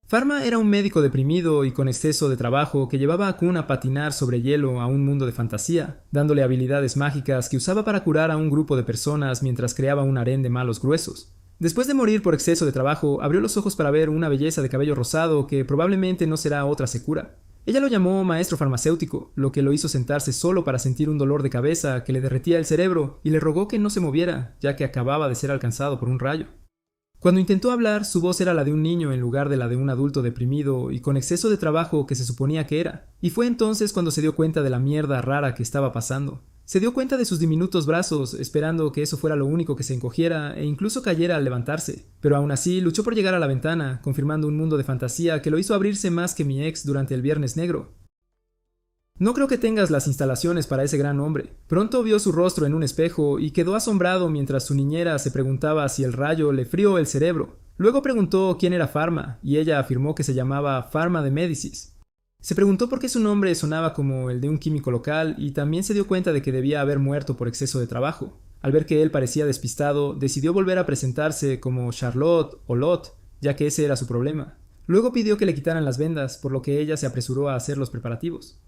Pharma era un médico deprimido y con exceso de trabajo que llevaba a Kun a patinar sobre hielo a un mundo de fantasía, dándole habilidades mágicas que usaba para curar a un grupo de personas mientras creaba un harén de malos gruesos. Después de morir por exceso de trabajo, abrió los ojos para ver una belleza de cabello rosado que probablemente no será otra Sekura. Ella lo llamó maestro farmacéutico, lo que lo hizo sentarse solo para sentir un dolor de cabeza que le derretía el cerebro y le rogó que no se moviera, ya que acababa de ser alcanzado por un rayo. Cuando intentó hablar, su voz era la de un niño en lugar de la de un adulto deprimido y con exceso de trabajo que se suponía que era, y fue entonces cuando se dio cuenta de la mierda rara que estaba pasando. Se dio cuenta de sus diminutos brazos, esperando que eso fuera lo único que se encogiera e incluso cayera al levantarse, pero aún así luchó por llegar a la ventana, confirmando un mundo de fantasía que lo hizo abrirse más que mi ex durante el Viernes Negro. No creo que tengas las instalaciones para ese gran hombre. Pronto vio su rostro en un espejo y quedó asombrado mientras su niñera se preguntaba si el rayo le frió el cerebro. Luego preguntó quién era Pharma, y ella afirmó que se llamaba Pharma de Médicis. Se preguntó por qué su nombre sonaba como el de un químico local y también se dio cuenta de que debía haber muerto por exceso de trabajo. Al ver que él parecía despistado, decidió volver a presentarse como Charlotte o Lot, ya que ese era su problema. Luego pidió que le quitaran las vendas, por lo que ella se apresuró a hacer los preparativos.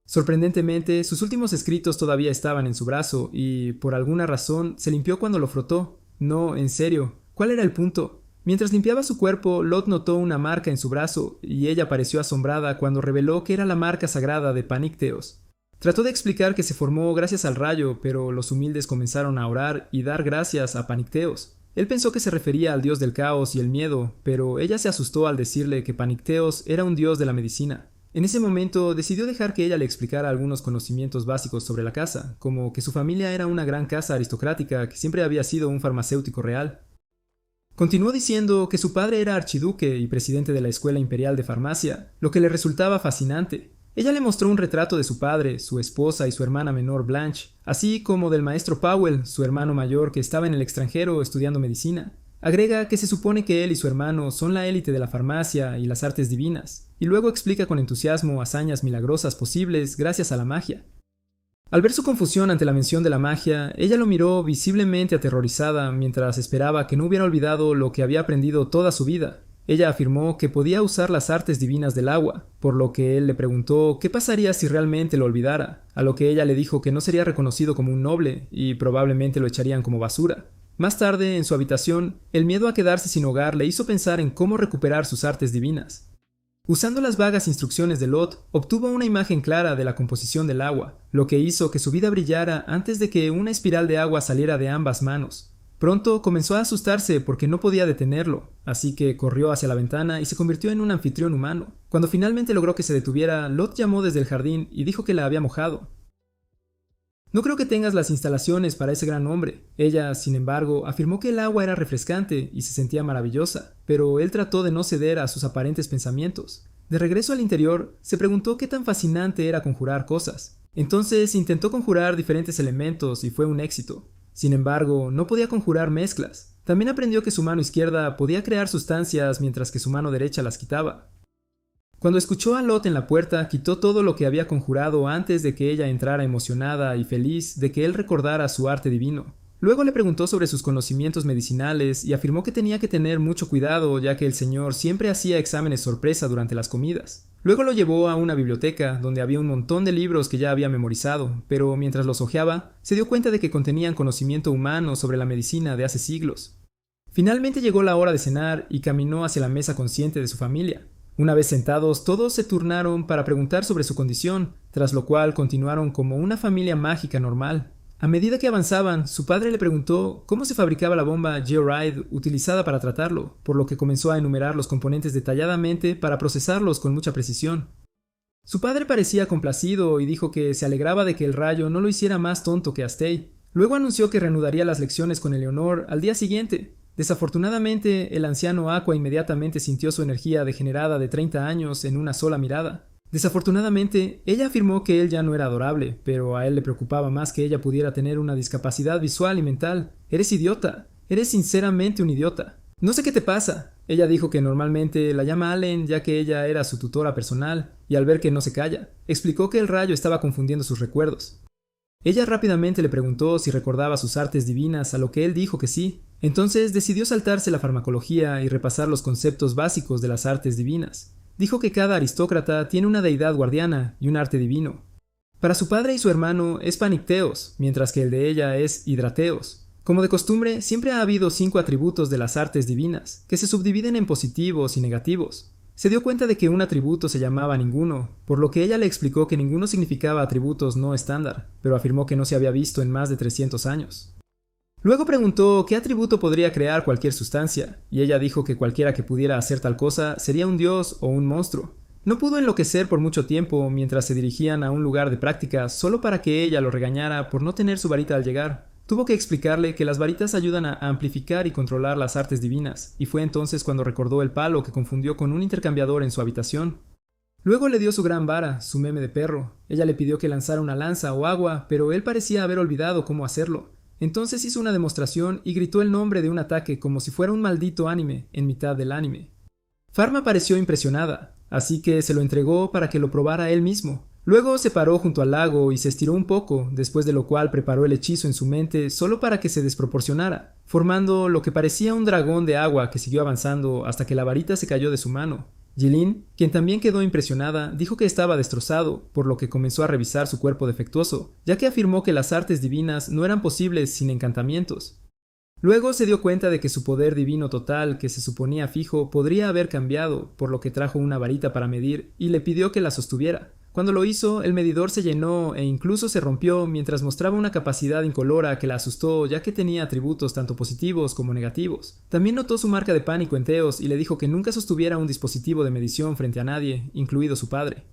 Sorprendentemente, sus últimos escritos todavía estaban en su brazo y, por alguna razón, se limpió cuando lo frotó. No, en serio, ¿cuál era el punto? Mientras limpiaba su cuerpo, Lot notó una marca en su brazo y ella pareció asombrada cuando reveló que era la marca sagrada de Panicteos. Trató de explicar que se formó gracias al rayo, pero los humildes comenzaron a orar y dar gracias a Panicteos. Él pensó que se refería al dios del caos y el miedo, pero ella se asustó al decirle que Panicteos era un dios de la medicina. En ese momento decidió dejar que ella le explicara algunos conocimientos básicos sobre la casa, como que su familia era una gran casa aristocrática que siempre había sido un farmacéutico real. Continuó diciendo que su padre era archiduque y presidente de la Escuela Imperial de Farmacia, lo que le resultaba fascinante. Ella le mostró un retrato de su padre, su esposa y su hermana menor Blanche, así como del maestro Powell, su hermano mayor que estaba en el extranjero estudiando medicina. Agrega que se supone que él y su hermano son la élite de la farmacia y las artes divinas, y luego explica con entusiasmo hazañas milagrosas posibles gracias a la magia. Al ver su confusión ante la mención de la magia, ella lo miró visiblemente aterrorizada mientras esperaba que no hubiera olvidado lo que había aprendido toda su vida. Ella afirmó que podía usar las artes divinas del agua, por lo que él le preguntó qué pasaría si realmente lo olvidara, a lo que ella le dijo que no sería reconocido como un noble y probablemente lo echarían como basura. Más tarde, en su habitación, el miedo a quedarse sin hogar le hizo pensar en cómo recuperar sus artes divinas. Usando las vagas instrucciones de Lot, obtuvo una imagen clara de la composición del agua, lo que hizo que su vida brillara antes de que una espiral de agua saliera de ambas manos. Pronto comenzó a asustarse porque no podía detenerlo, así que corrió hacia la ventana y se convirtió en un anfitrión humano. Cuando finalmente logró que se detuviera, Lot llamó desde el jardín y dijo que la había mojado. No creo que tengas las instalaciones para ese gran hombre. Ella, sin embargo, afirmó que el agua era refrescante y se sentía maravillosa, pero él trató de no ceder a sus aparentes pensamientos. De regreso al interior, se preguntó qué tan fascinante era conjurar cosas. Entonces intentó conjurar diferentes elementos y fue un éxito. Sin embargo, no podía conjurar mezclas. También aprendió que su mano izquierda podía crear sustancias mientras que su mano derecha las quitaba. Cuando escuchó a Lot en la puerta, quitó todo lo que había conjurado antes de que ella entrara emocionada y feliz de que él recordara su arte divino. Luego le preguntó sobre sus conocimientos medicinales y afirmó que tenía que tener mucho cuidado ya que el señor siempre hacía exámenes sorpresa durante las comidas. Luego lo llevó a una biblioteca donde había un montón de libros que ya había memorizado, pero mientras los hojeaba, se dio cuenta de que contenían conocimiento humano sobre la medicina de hace siglos. Finalmente llegó la hora de cenar y caminó hacia la mesa consciente de su familia. Una vez sentados, todos se turnaron para preguntar sobre su condición, tras lo cual continuaron como una familia mágica normal. A medida que avanzaban, su padre le preguntó cómo se fabricaba la bomba Georide utilizada para tratarlo, por lo que comenzó a enumerar los componentes detalladamente para procesarlos con mucha precisión. Su padre parecía complacido y dijo que se alegraba de que el rayo no lo hiciera más tonto que Astei. Luego anunció que reanudaría las lecciones con Eleonor al día siguiente. Desafortunadamente, el anciano Aqua inmediatamente sintió su energía degenerada de 30 años en una sola mirada. Desafortunadamente, ella afirmó que él ya no era adorable, pero a él le preocupaba más que ella pudiera tener una discapacidad visual y mental. Eres idiota. Eres sinceramente un idiota. No sé qué te pasa. Ella dijo que normalmente la llama Allen ya que ella era su tutora personal, y al ver que no se calla, explicó que el rayo estaba confundiendo sus recuerdos. Ella rápidamente le preguntó si recordaba sus artes divinas, a lo que él dijo que sí. Entonces decidió saltarse la farmacología y repasar los conceptos básicos de las artes divinas. Dijo que cada aristócrata tiene una deidad guardiana y un arte divino. Para su padre y su hermano es Panicteos, mientras que el de ella es Hidrateos. Como de costumbre, siempre ha habido 5 atributos de las artes divinas, que se subdividen en positivos y negativos. Se dio cuenta de que un atributo se llamaba ninguno, por lo que ella le explicó que ninguno significaba atributos no estándar, pero afirmó que no se había visto en más de 300 años. Luego preguntó qué atributo podría crear cualquier sustancia, y ella dijo que cualquiera que pudiera hacer tal cosa sería un dios o un monstruo. No pudo enloquecer por mucho tiempo mientras se dirigían a un lugar de práctica solo para que ella lo regañara por no tener su varita al llegar. Tuvo que explicarle que las varitas ayudan a amplificar y controlar las artes divinas, y fue entonces cuando recordó el palo que confundió con un intercambiador en su habitación. Luego le dio su gran vara, su meme de perro. Ella le pidió que lanzara una lanza o agua, pero él parecía haber olvidado cómo hacerlo. Entonces hizo una demostración y gritó el nombre de un ataque como si fuera un maldito anime en mitad del anime. Pharma pareció impresionada, así que se lo entregó para que lo probara él mismo. Luego se paró junto al lago y se estiró un poco, después de lo cual preparó el hechizo en su mente solo para que se desproporcionara, formando lo que parecía un dragón de agua que siguió avanzando hasta que la varita se cayó de su mano. Jilin, quien también quedó impresionada, dijo que estaba destrozado, por lo que comenzó a revisar su cuerpo defectuoso, ya que afirmó que las artes divinas no eran posibles sin encantamientos. Luego se dio cuenta de que su poder divino total, que se suponía fijo, podría haber cambiado, por lo que trajo una varita para medir y le pidió que la sostuviera. Cuando lo hizo, el medidor se llenó e incluso se rompió mientras mostraba una capacidad incolora que la asustó ya que tenía atributos tanto positivos como negativos. También notó su marca de pánico en Teos y le dijo que nunca sostuviera un dispositivo de medición frente a nadie, incluido su padre.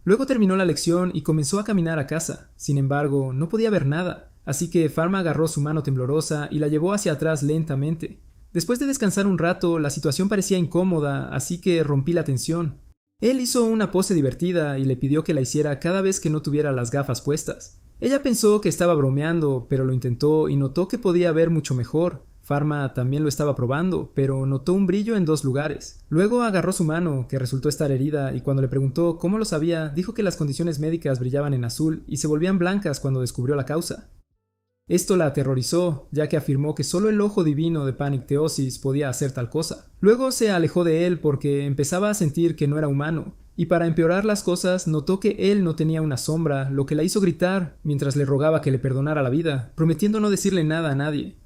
Luego terminó la lección y comenzó a caminar a casa. Sin embargo, no podía ver nada, así que Pharma agarró su mano temblorosa y la llevó hacia atrás lentamente. Después de descansar un rato, la situación parecía incómoda, así que rompí la tensión. Él hizo una pose divertida y le pidió que la hiciera cada vez que no tuviera las gafas puestas. Ella pensó que estaba bromeando, pero lo intentó y notó que podía ver mucho mejor. Pharma también lo estaba probando, pero notó un brillo en 2 lugares. Luego agarró su mano, que resultó estar herida, y cuando le preguntó cómo lo sabía, dijo que las condiciones médicas brillaban en azul y se volvían blancas cuando descubrió la causa. Esto la aterrorizó, ya que afirmó que solo el ojo divino de Panicteosis podía hacer tal cosa. Luego se alejó de él porque empezaba a sentir que no era humano, y para empeorar las cosas notó que él no tenía una sombra, lo que la hizo gritar mientras le rogaba que le perdonara la vida, prometiendo no decirle nada a nadie.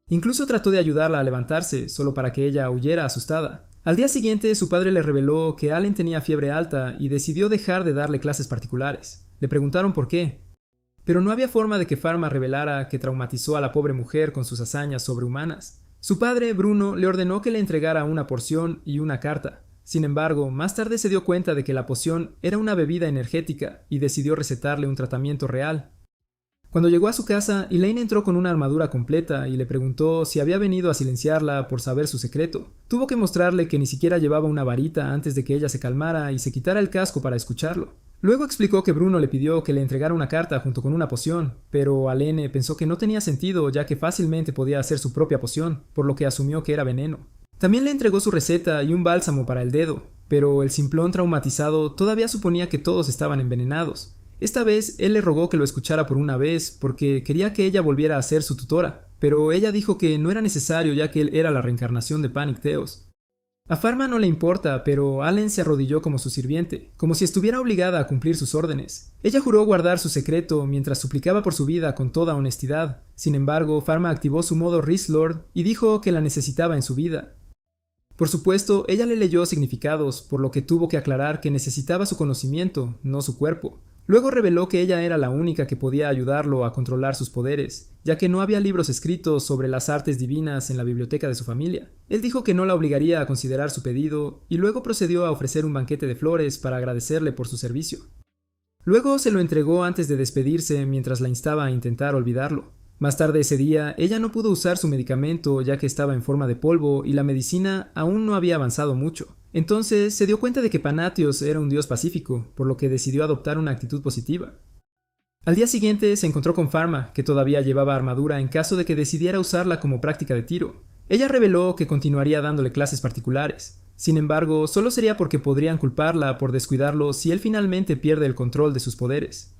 Incluso trató de ayudarla a levantarse, solo para que ella huyera asustada. Al día siguiente, su padre le reveló que Allen tenía fiebre alta y decidió dejar de darle clases particulares. Le preguntaron por qué, pero no había forma de que Pharma revelara que traumatizó a la pobre mujer con sus hazañas sobrehumanas. Su padre, Bruno, le ordenó que le entregara una porción y una carta. Sin embargo, más tarde se dio cuenta de que la poción era una bebida energética y decidió recetarle un tratamiento real. Cuando llegó a su casa, Elaine entró con una armadura completa y le preguntó si había venido a silenciarla por saber su secreto. Tuvo que mostrarle que ni siquiera llevaba una varita antes de que ella se calmara y se quitara el casco para escucharlo. Luego explicó que Bruno le pidió que le entregara una carta junto con una poción, pero Alene pensó que no tenía sentido ya que fácilmente podía hacer su propia poción, por lo que asumió que era veneno. También le entregó su receta y un bálsamo para el dedo, pero el simplón traumatizado todavía suponía que todos estaban envenenados. Esta vez él le rogó que lo escuchara por una vez porque quería que ella volviera a ser su tutora, pero ella dijo que no era necesario ya que él era la reencarnación de Panicteos. A Pharma no le importa, pero Allen se arrodilló como su sirviente, como si estuviera obligada a cumplir sus órdenes. Ella juró guardar su secreto mientras suplicaba por su vida con toda honestidad. Sin embargo, Pharma activó su modo Risk Lord y dijo que la necesitaba en su vida. Por supuesto, ella le leyó significados, por lo que tuvo que aclarar que necesitaba su conocimiento, no su cuerpo. Luego reveló que ella era la única que podía ayudarlo a controlar sus poderes, ya que no había libros escritos sobre las artes divinas en la biblioteca de su familia. Él dijo que no la obligaría a considerar su pedido, y luego procedió a ofrecer un banquete de flores para agradecerle por su servicio. Luego se lo entregó antes de despedirse mientras la instaba a intentar olvidarlo. Más tarde ese día, ella no pudo usar su medicamento ya que estaba en forma de polvo y la medicina aún no había avanzado mucho. Entonces se dio cuenta de que Panatios era un dios pacífico, por lo que decidió adoptar una actitud positiva. Al día siguiente se encontró con Pharma, que todavía llevaba armadura en caso de que decidiera usarla como práctica de tiro. Ella reveló que continuaría dándole clases particulares. Sin embargo, solo sería porque podrían culparla por descuidarlo si él finalmente pierde el control de sus poderes.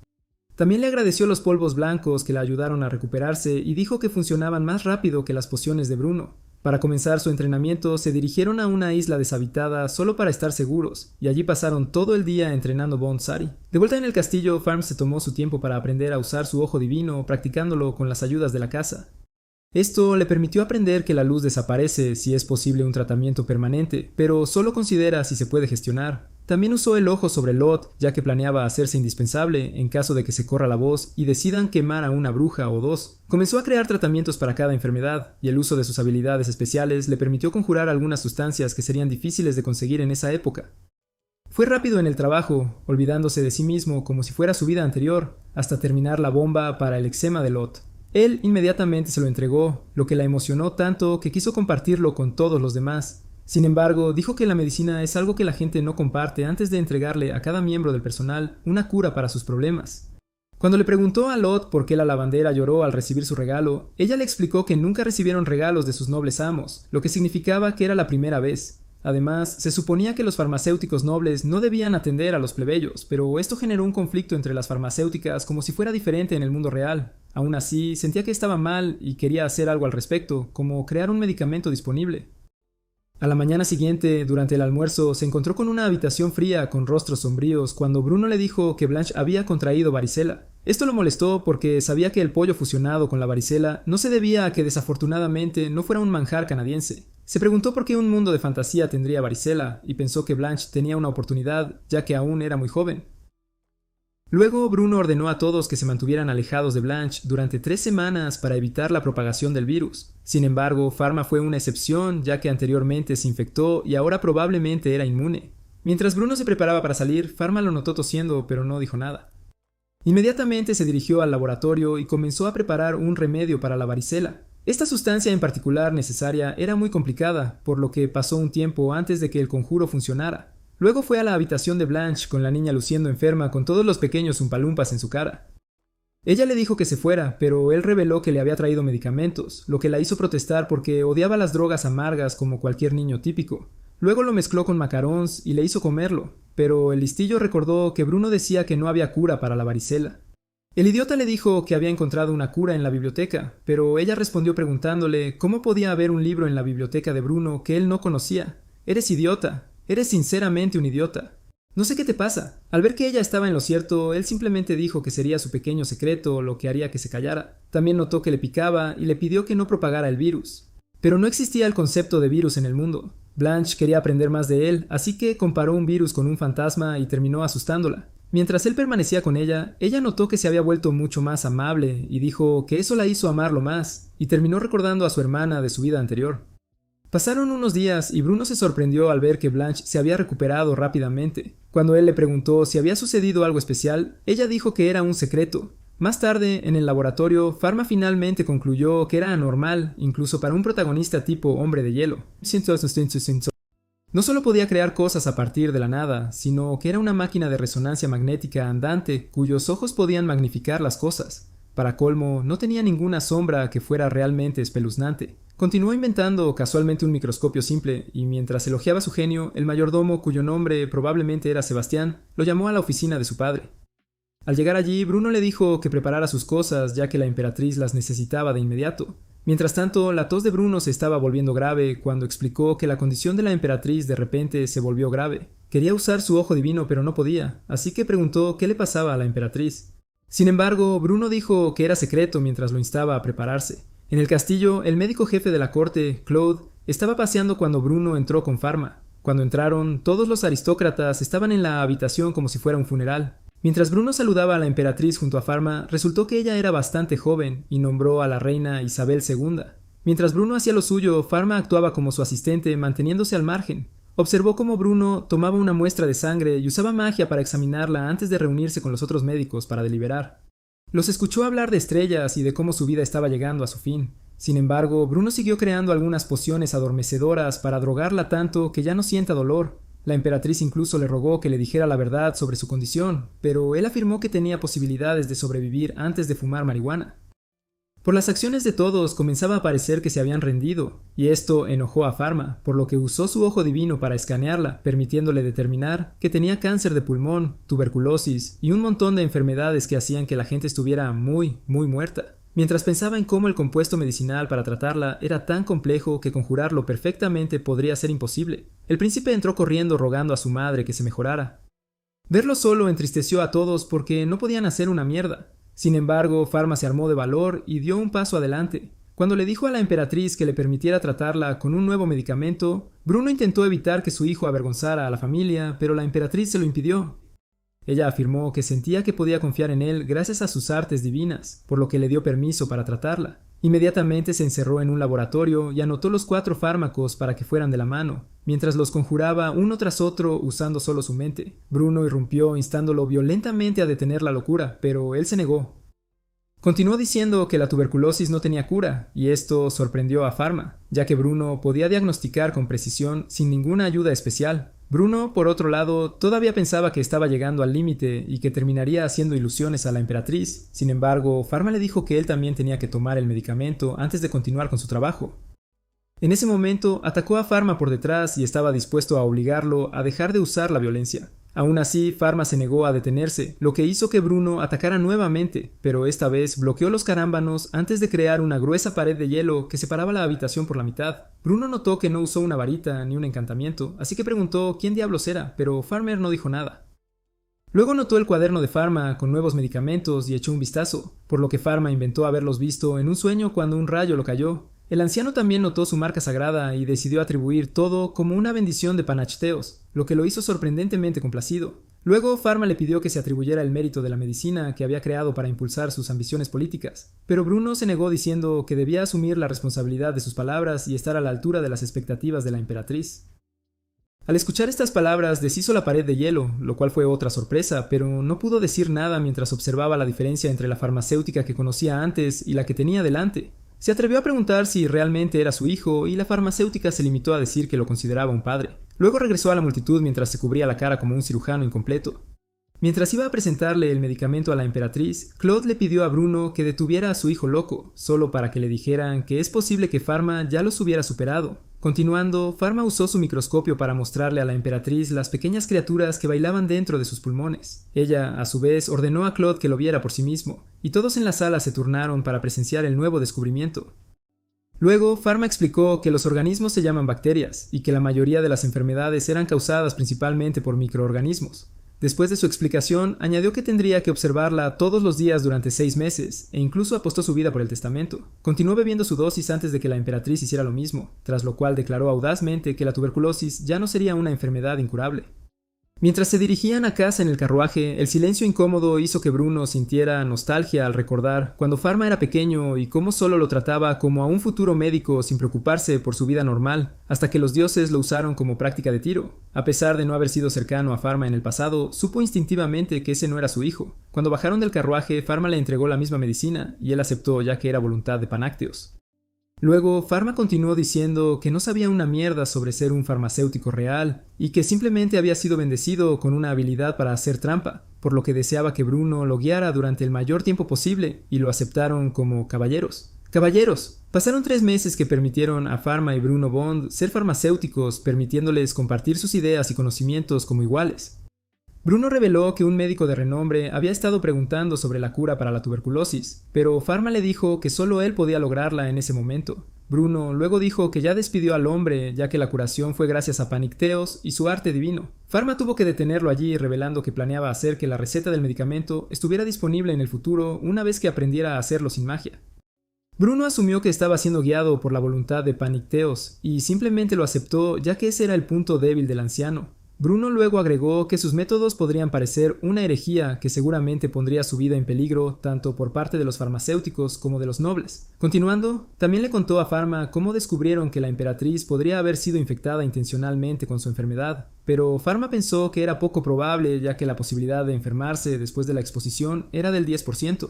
También le agradeció los polvos blancos que la ayudaron a recuperarse y dijo que funcionaban más rápido que las pociones de Bruno. Para comenzar su entrenamiento, se dirigieron a una isla deshabitada solo para estar seguros, y allí pasaron todo el día entrenando Bonsari. De vuelta en el castillo, Farm se tomó su tiempo para aprender a usar su ojo divino, practicándolo con las ayudas de la casa. Esto le permitió aprender que la luz desaparece si es posible un tratamiento permanente, pero solo considera si se puede gestionar. También usó el ojo sobre Lot, ya que planeaba hacerse indispensable en caso de que se corra la voz y decidan quemar a una bruja o dos. Comenzó a crear tratamientos para cada enfermedad, y el uso de sus habilidades especiales le permitió conjurar algunas sustancias que serían difíciles de conseguir en esa época. Fue rápido en el trabajo, olvidándose de sí mismo como si fuera su vida anterior, hasta terminar la bomba para el eczema de Lot. Él inmediatamente se lo entregó, lo que la emocionó tanto que quiso compartirlo con todos los demás. Sin embargo, dijo que la medicina es algo que la gente no comparte antes de entregarle a cada miembro del personal una cura para sus problemas. Cuando le preguntó a Lot por qué la lavandera lloró al recibir su regalo, ella le explicó que nunca recibieron regalos de sus nobles amos, lo que significaba que era la primera vez. Además, se suponía que los farmacéuticos nobles no debían atender a los plebeyos, pero esto generó un conflicto entre las farmacéuticas como si fuera diferente en el mundo real. Aún así, sentía que estaba mal y quería hacer algo al respecto, como crear un medicamento disponible. A la mañana siguiente, durante el almuerzo, se encontró con una habitación fría con rostros sombríos cuando Bruno le dijo que Blanche había contraído varicela. Esto lo molestó porque sabía que el pollo fusionado con la varicela no se debía a que desafortunadamente no fuera un manjar canadiense. Se preguntó por qué un mundo de fantasía tendría varicela y pensó que Blanche tenía una oportunidad, ya que aún era muy joven. Luego Bruno ordenó a todos que se mantuvieran alejados de Blanche durante 3 semanas para evitar la propagación del virus. Sin embargo, Pharma fue una excepción, ya que anteriormente se infectó y ahora probablemente era inmune. Mientras Bruno se preparaba para salir, Pharma lo notó tosiendo, pero no dijo nada. Inmediatamente se dirigió al laboratorio y comenzó a preparar un remedio para la varicela. Esta sustancia en particular necesaria era muy complicada, por lo que pasó un tiempo antes de que el conjuro funcionara. Luego fue a la habitación de Blanche con la niña luciendo enferma con todos los pequeños umpalumpas en su cara. Ella le dijo que se fuera, pero él reveló que le había traído medicamentos, lo que la hizo protestar porque odiaba las drogas amargas como cualquier niño típico. Luego lo mezcló con macarons y le hizo comerlo, pero el listillo recordó que Bruno decía que no había cura para la varicela. El idiota le dijo que había encontrado una cura en la biblioteca, pero ella respondió preguntándole cómo podía haber un libro en la biblioteca de Bruno que él no conocía. «Eres idiota. Eres sinceramente un idiota. No sé qué te pasa». Al ver que ella estaba en lo cierto, él simplemente dijo que sería su pequeño secreto lo que haría que se callara. También notó que le picaba y le pidió que no propagara el virus. Pero no existía el concepto de virus en el mundo. Blanche quería aprender más de él, así que comparó un virus con un fantasma y terminó asustándola. Mientras él permanecía con ella notó que se había vuelto mucho más amable y dijo que eso la hizo amarlo más, y terminó recordando a su hermana de su vida anterior. Pasaron unos días y Bruno se sorprendió al ver que Blanche se había recuperado rápidamente. Cuando él le preguntó si había sucedido algo especial, ella dijo que era un secreto. Más tarde, en el laboratorio, Pharma finalmente concluyó que era anormal, incluso para un protagonista tipo hombre de hielo. No solo podía crear cosas a partir de la nada, sino que era una máquina de resonancia magnética andante cuyos ojos podían magnificar las cosas. Para colmo, no tenía ninguna sombra que fuera realmente espeluznante. Continuó inventando casualmente un microscopio simple, y mientras elogiaba su genio, el mayordomo, cuyo nombre probablemente era Sebastián, lo llamó a la oficina de su padre. Al llegar allí, Bruno le dijo que preparara sus cosas, ya que la emperatriz las necesitaba de inmediato. Mientras tanto, la tos de Bruno se estaba volviendo grave cuando explicó que la condición de la emperatriz de repente se volvió grave. Quería usar su ojo divino pero no podía, así que preguntó qué le pasaba a la emperatriz. Sin embargo, Bruno dijo que era secreto mientras lo instaba a prepararse. En el castillo, el médico jefe de la corte, Claude, estaba paseando cuando Bruno entró con Pharma. Cuando entraron, todos los aristócratas estaban en la habitación como si fuera un funeral. Mientras Bruno saludaba a la emperatriz junto a Pharma, resultó que ella era bastante joven y nombró a la reina Isabel II. Mientras Bruno hacía lo suyo, Pharma actuaba como su asistente, manteniéndose al margen. Observó cómo Bruno tomaba una muestra de sangre y usaba magia para examinarla antes de reunirse con los otros médicos para deliberar. Los escuchó hablar de estrellas y de cómo su vida estaba llegando a su fin. Sin embargo, Bruno siguió creando algunas pociones adormecedoras para drogarla tanto que ya no sienta dolor. La emperatriz incluso le rogó que le dijera la verdad sobre su condición, pero él afirmó que tenía posibilidades de sobrevivir antes de fumar marihuana. Por las acciones de todos comenzaba a parecer que se habían rendido, y esto enojó a Pharma, por lo que usó su ojo divino para escanearla, permitiéndole determinar que tenía cáncer de pulmón, tuberculosis y un montón de enfermedades que hacían que la gente estuviera muy muerta. Mientras pensaba en cómo el compuesto medicinal para tratarla era tan complejo que conjurarlo perfectamente podría ser imposible, el príncipe entró corriendo rogando a su madre que se mejorara. Verlo solo entristeció a todos porque no podían hacer una mierda. Sin embargo, Pharma se armó de valor y dio un paso adelante. Cuando le dijo a la emperatriz que le permitiera tratarla con un nuevo medicamento, Bruno intentó evitar que su hijo avergonzara a la familia, pero la emperatriz se lo impidió. Ella afirmó que sentía que podía confiar en él gracias a sus artes divinas, por lo que le dio permiso para tratarla. Inmediatamente se encerró en un laboratorio y anotó los 4 fármacos para que fueran de la mano, mientras los conjuraba uno tras otro usando solo su mente. Bruno irrumpió instándolo violentamente a detener la locura, pero él se negó. Continuó diciendo que la tuberculosis no tenía cura, y esto sorprendió a Pharma, ya que Bruno podía diagnosticar con precisión sin ninguna ayuda especial. Bruno, por otro lado, todavía pensaba que estaba llegando al límite y que terminaría haciendo ilusiones a la emperatriz. Sin embargo, Pharma le dijo que él también tenía que tomar el medicamento antes de continuar con su trabajo. En ese momento, atacó a Pharma por detrás y estaba dispuesto a obligarlo a dejar de usar la violencia. Aún así, Pharma se negó a detenerse, lo que hizo que Bruno atacara nuevamente, pero esta vez bloqueó los carámbanos antes de crear una gruesa pared de hielo que separaba la habitación por la mitad. Bruno notó que no usó una varita ni un encantamiento, así que preguntó quién diablos era, pero Farmer no dijo nada. Luego notó el cuaderno de Pharma con nuevos medicamentos y echó un vistazo, por lo que Pharma inventó haberlos visto en un sueño cuando un rayo lo cayó. El anciano también notó su marca sagrada y decidió atribuir todo como una bendición de Panachteos, lo que lo hizo sorprendentemente complacido. Luego, Pharma le pidió que se atribuyera el mérito de la medicina que había creado para impulsar sus ambiciones políticas, pero Bruno se negó diciendo que debía asumir la responsabilidad de sus palabras y estar a la altura de las expectativas de la emperatriz. Al escuchar estas palabras, deshizo la pared de hielo, lo cual fue otra sorpresa, pero no pudo decir nada mientras observaba la diferencia entre la farmacéutica que conocía antes y la que tenía delante. Se atrevió a preguntar si realmente era su hijo y la farmacéutica se limitó a decir que lo consideraba un padre. Luego regresó a la multitud mientras se cubría la cara como un cirujano incompleto. Mientras iba a presentarle el medicamento a la emperatriz, Claude le pidió a Bruno que detuviera a su hijo loco, solo para que le dijeran que es posible que Pharma ya los hubiera superado. Continuando, Pharma usó su microscopio para mostrarle a la emperatriz las pequeñas criaturas que bailaban dentro de sus pulmones. Ella, a su vez, ordenó a Claude que lo viera por sí mismo, y todos en la sala se turnaron para presenciar el nuevo descubrimiento. Luego, Pharma explicó que los organismos se llaman bacterias, y que la mayoría de las enfermedades eran causadas principalmente por microorganismos. Después de su explicación, añadió que tendría que observarla todos los días durante 6 meses, e incluso apostó su vida por el testamento. Continuó bebiendo su dosis antes de que la emperatriz hiciera lo mismo, tras lo cual declaró audazmente que la tuberculosis ya no sería una enfermedad incurable. Mientras se dirigían a casa en el carruaje, el silencio incómodo hizo que Bruno sintiera nostalgia al recordar cuando Pharma era pequeño y cómo solo lo trataba como a un futuro médico sin preocuparse por su vida normal, hasta que los dioses lo usaron como práctica de tiro. A pesar de no haber sido cercano a Pharma en el pasado, supo instintivamente que ese no era su hijo. Cuando bajaron del carruaje, Pharma le entregó la misma medicina y él aceptó ya que era voluntad de Panachteos. Luego, Pharma continuó diciendo que no sabía una mierda sobre ser un farmacéutico real y que simplemente había sido bendecido con una habilidad para hacer trampa, por lo que deseaba que Bruno lo guiara durante el mayor tiempo posible y lo aceptaron como caballeros. ¡Caballeros! Pasaron 3 meses que permitieron a Pharma y Bruno Bond ser farmacéuticos, permitiéndoles compartir sus ideas y conocimientos como iguales. Bruno reveló que un médico de renombre había estado preguntando sobre la cura para la tuberculosis, pero Pharma le dijo que solo él podía lograrla en ese momento. Bruno luego dijo que ya despidió al hombre, ya que la curación fue gracias a Panachteos y su arte divino. Pharma tuvo que detenerlo allí, revelando que planeaba hacer que la receta del medicamento estuviera disponible en el futuro una vez que aprendiera a hacerlo sin magia. Bruno asumió que estaba siendo guiado por la voluntad de Panachteos y simplemente lo aceptó, ya que ese era el punto débil del anciano. Bruno luego agregó que sus métodos podrían parecer una herejía que seguramente pondría su vida en peligro tanto por parte de los farmacéuticos como de los nobles. Continuando, también le contó a Pharma cómo descubrieron que la emperatriz podría haber sido infectada intencionalmente con su enfermedad, pero Pharma pensó que era poco probable ya que la posibilidad de enfermarse después de la exposición era del 10%.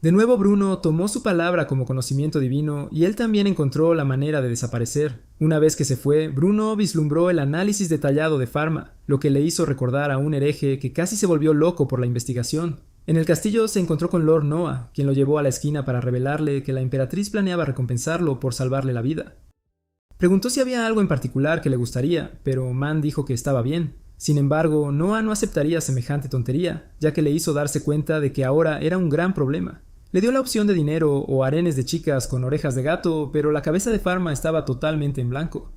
De nuevo Bruno tomó su palabra como conocimiento divino y él también encontró la manera de desaparecer. Una vez que se fue, Bruno vislumbró el análisis detallado de Pharma, lo que le hizo recordar a un hereje que casi se volvió loco por la investigación. En el castillo se encontró con Lord Noah, quien lo llevó a la esquina para revelarle que la emperatriz planeaba recompensarlo por salvarle la vida. Preguntó si había algo en particular que le gustaría, pero Man dijo que estaba bien. Sin embargo, Noah no aceptaría semejante tontería, ya que le hizo darse cuenta de que ahora era un gran problema. Le dio la opción de dinero o harenes de chicas con orejas de gato, pero la cabeza de Pharma estaba totalmente en blanco.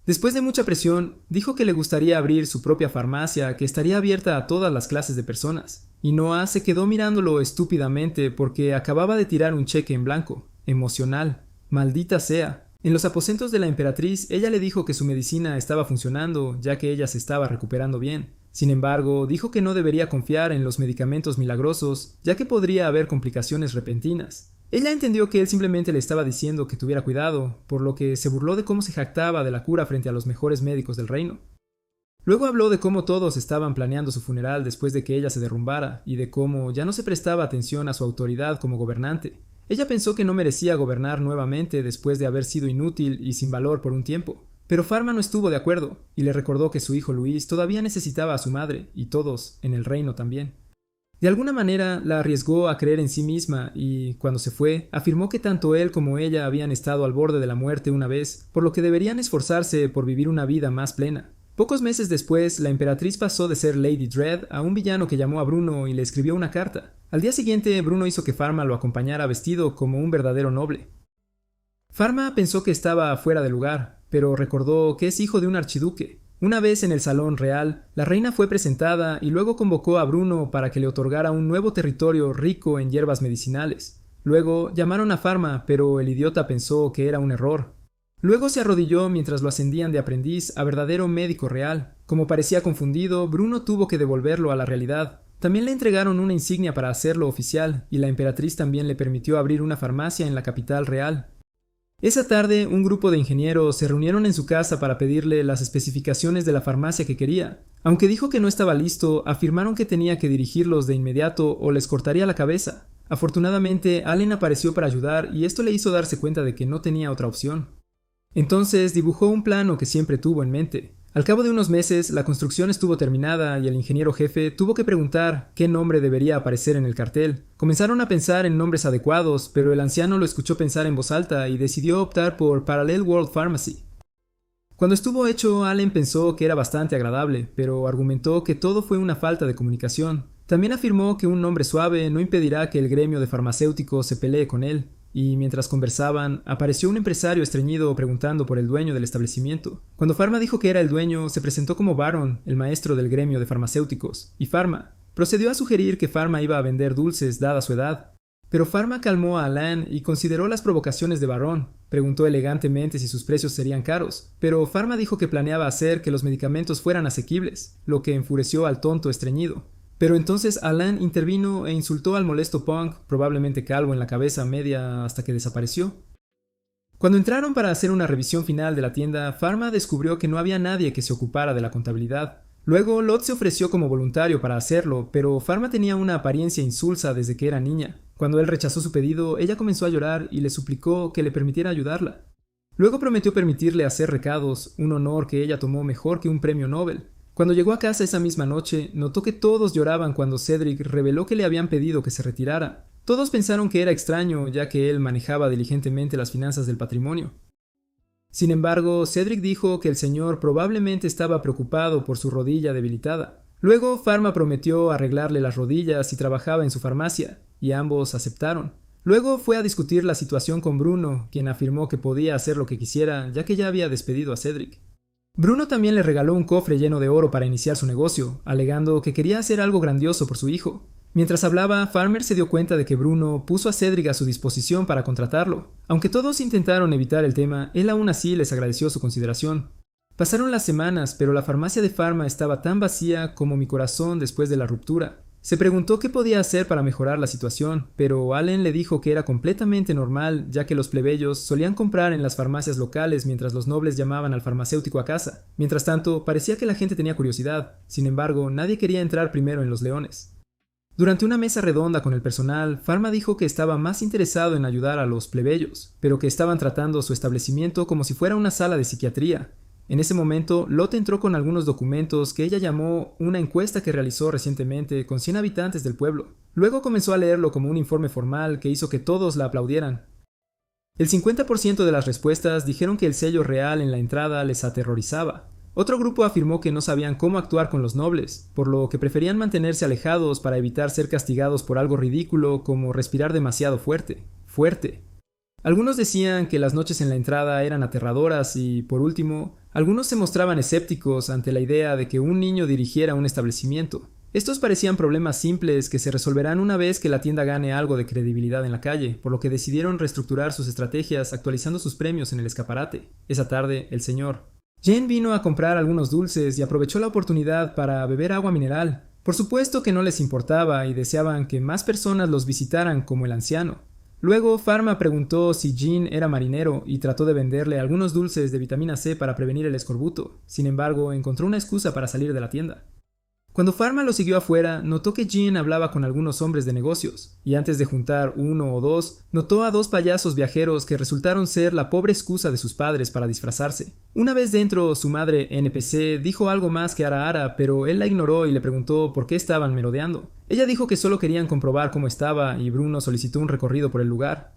Después de mucha presión, dijo que le gustaría abrir su propia farmacia que estaría abierta a todas las clases de personas, y Noah se quedó mirándolo estúpidamente porque acababa de tirar un cheque en blanco, emocional, maldita sea. En los aposentos de la emperatriz, ella le dijo que su medicina estaba funcionando, ya que ella se estaba recuperando bien. Sin embargo, dijo que no debería confiar en los medicamentos milagrosos, ya que podría haber complicaciones repentinas. Ella entendió que él simplemente le estaba diciendo que tuviera cuidado, por lo que se burló de cómo se jactaba de la cura frente a los mejores médicos del reino. Luego habló de cómo todos estaban planeando su funeral después de que ella se derrumbara, y de cómo ya no se prestaba atención a su autoridad como gobernante. Ella pensó que no merecía gobernar nuevamente después de haber sido inútil y sin valor por un tiempo. Pero Pharma no estuvo de acuerdo, y le recordó que su hijo Luis todavía necesitaba a su madre, y todos, en el reino también. De alguna manera la arriesgó a creer en sí misma y, cuando se fue, afirmó que tanto él como ella habían estado al borde de la muerte una vez, por lo que deberían esforzarse por vivir una vida más plena. Pocos meses después, la emperatriz pasó de ser Lady Dread a un villano que llamó a Bruno y le escribió una carta. Al día siguiente, Bruno hizo que Pharma lo acompañara vestido como un verdadero noble. Pharma pensó que estaba fuera de lugar, pero recordó que es hijo de un archiduque. Una vez en el salón real, la reina fue presentada y luego convocó a Bruno para que le otorgara un nuevo territorio rico en hierbas medicinales. Luego llamaron a Pharma, pero el idiota pensó que era un error. Luego se arrodilló mientras lo ascendían de aprendiz a verdadero médico real. Como parecía confundido, Bruno tuvo que devolverlo a la realidad. También le entregaron una insignia para hacerlo oficial, y la emperatriz también le permitió abrir una farmacia en la capital real. Esa tarde, un grupo de ingenieros se reunieron en su casa para pedirle las especificaciones de la farmacia que quería. Aunque dijo que no estaba listo, afirmaron que tenía que dirigirlos de inmediato o les cortaría la cabeza. Afortunadamente, Allen apareció para ayudar y esto le hizo darse cuenta de que no tenía otra opción. Entonces dibujó un plano que siempre tuvo en mente. Al cabo de unos meses, la construcción estuvo terminada y el ingeniero jefe tuvo que preguntar qué nombre debería aparecer en el cartel. Comenzaron a pensar en nombres adecuados, pero el anciano lo escuchó pensar en voz alta y decidió optar por Parallel World Pharmacy. Cuando estuvo hecho, Allen pensó que era bastante agradable, pero argumentó que todo fue una falta de comunicación. También afirmó que un nombre suave no impedirá que el gremio de farmacéuticos se pelee con él. Y mientras conversaban, apareció un empresario estreñido preguntando por el dueño del establecimiento. Cuando Pharma dijo que era el dueño, se presentó como Baron, el maestro del gremio de farmacéuticos, y Pharma procedió a sugerir que Pharma iba a vender dulces dada su edad. Pero Pharma calmó a Alan y consideró las provocaciones de Baron. Preguntó elegantemente si sus precios serían caros, pero Pharma dijo que planeaba hacer que los medicamentos fueran asequibles, lo que enfureció al tonto estreñido. Pero entonces Alan intervino e insultó al molesto punk, probablemente calvo en la cabeza media, hasta que desapareció. Cuando entraron para hacer una revisión final de la tienda, Pharma descubrió que no había nadie que se ocupara de la contabilidad. Luego Lot se ofreció como voluntario para hacerlo, pero Pharma tenía una apariencia insulsa desde que era niña. Cuando él rechazó su pedido, ella comenzó a llorar y le suplicó que le permitiera ayudarla. Luego prometió permitirle hacer recados, un honor que ella tomó mejor que un premio Nobel. Cuando llegó a casa esa misma noche, notó que todos lloraban cuando Cedric reveló que le habían pedido que se retirara. Todos pensaron que era extraño, ya que él manejaba diligentemente las finanzas del patrimonio. Sin embargo, Cedric dijo que el señor probablemente estaba preocupado por su rodilla debilitada. Luego, Pharma prometió arreglarle las rodillas y trabajaba en su farmacia, y ambos aceptaron. Luego fue a discutir la situación con Bruno, quien afirmó que podía hacer lo que quisiera, ya que ya había despedido a Cedric. Bruno también le regaló un cofre lleno de oro para iniciar su negocio, alegando que quería hacer algo grandioso por su hijo. Mientras hablaba, Farmer se dio cuenta de que Bruno puso a Cedric a su disposición para contratarlo. Aunque todos intentaron evitar el tema, él aún así les agradeció su consideración. Pasaron las semanas, pero la farmacia de Pharma estaba tan vacía como mi corazón después de la ruptura. Se preguntó qué podía hacer para mejorar la situación, pero Allen le dijo que era completamente normal, ya que los plebeyos solían comprar en las farmacias locales mientras los nobles llamaban al farmacéutico a casa. Mientras tanto, parecía que la gente tenía curiosidad. Sin embargo, nadie quería entrar primero en los leones. Durante una mesa redonda con el personal, Pharma dijo que estaba más interesado en ayudar a los plebeyos, pero que estaban tratando su establecimiento como si fuera una sala de psiquiatría. En ese momento, Lot entró con algunos documentos que ella llamó una encuesta que realizó recientemente con 100 habitantes del pueblo. Luego comenzó a leerlo como un informe formal que hizo que todos la aplaudieran. El 50% de las respuestas dijeron que el sello real en la entrada les aterrorizaba. Otro grupo afirmó que no sabían cómo actuar con los nobles, por lo que preferían mantenerse alejados para evitar ser castigados por algo ridículo como respirar demasiado fuerte. Algunos decían que las noches en la entrada eran aterradoras y, por último, algunos se mostraban escépticos ante la idea de que un niño dirigiera un establecimiento. Estos parecían problemas simples que se resolverán una vez que la tienda gane algo de credibilidad en la calle, por lo que decidieron reestructurar sus estrategias actualizando sus premios en el escaparate. Esa tarde, el señor Jen vino a comprar algunos dulces y aprovechó la oportunidad para beber agua mineral. Por supuesto que no les importaba y deseaban que más personas los visitaran como el anciano. Luego, Pharma preguntó si Jean era marinero y trató de venderle algunos dulces de vitamina C para prevenir el escorbuto. Sin embargo, encontró una excusa para salir de la tienda. Cuando Pharma lo siguió afuera, notó que Jean hablaba con algunos hombres de negocios, y antes de juntar uno o dos, notó a dos payasos viajeros que resultaron ser la pobre excusa de sus padres para disfrazarse. Una vez dentro, su madre, NPC, dijo algo más que ara, pero él la ignoró y le preguntó por qué estaban merodeando. Ella dijo que solo querían comprobar cómo estaba, y Bruno solicitó un recorrido por el lugar.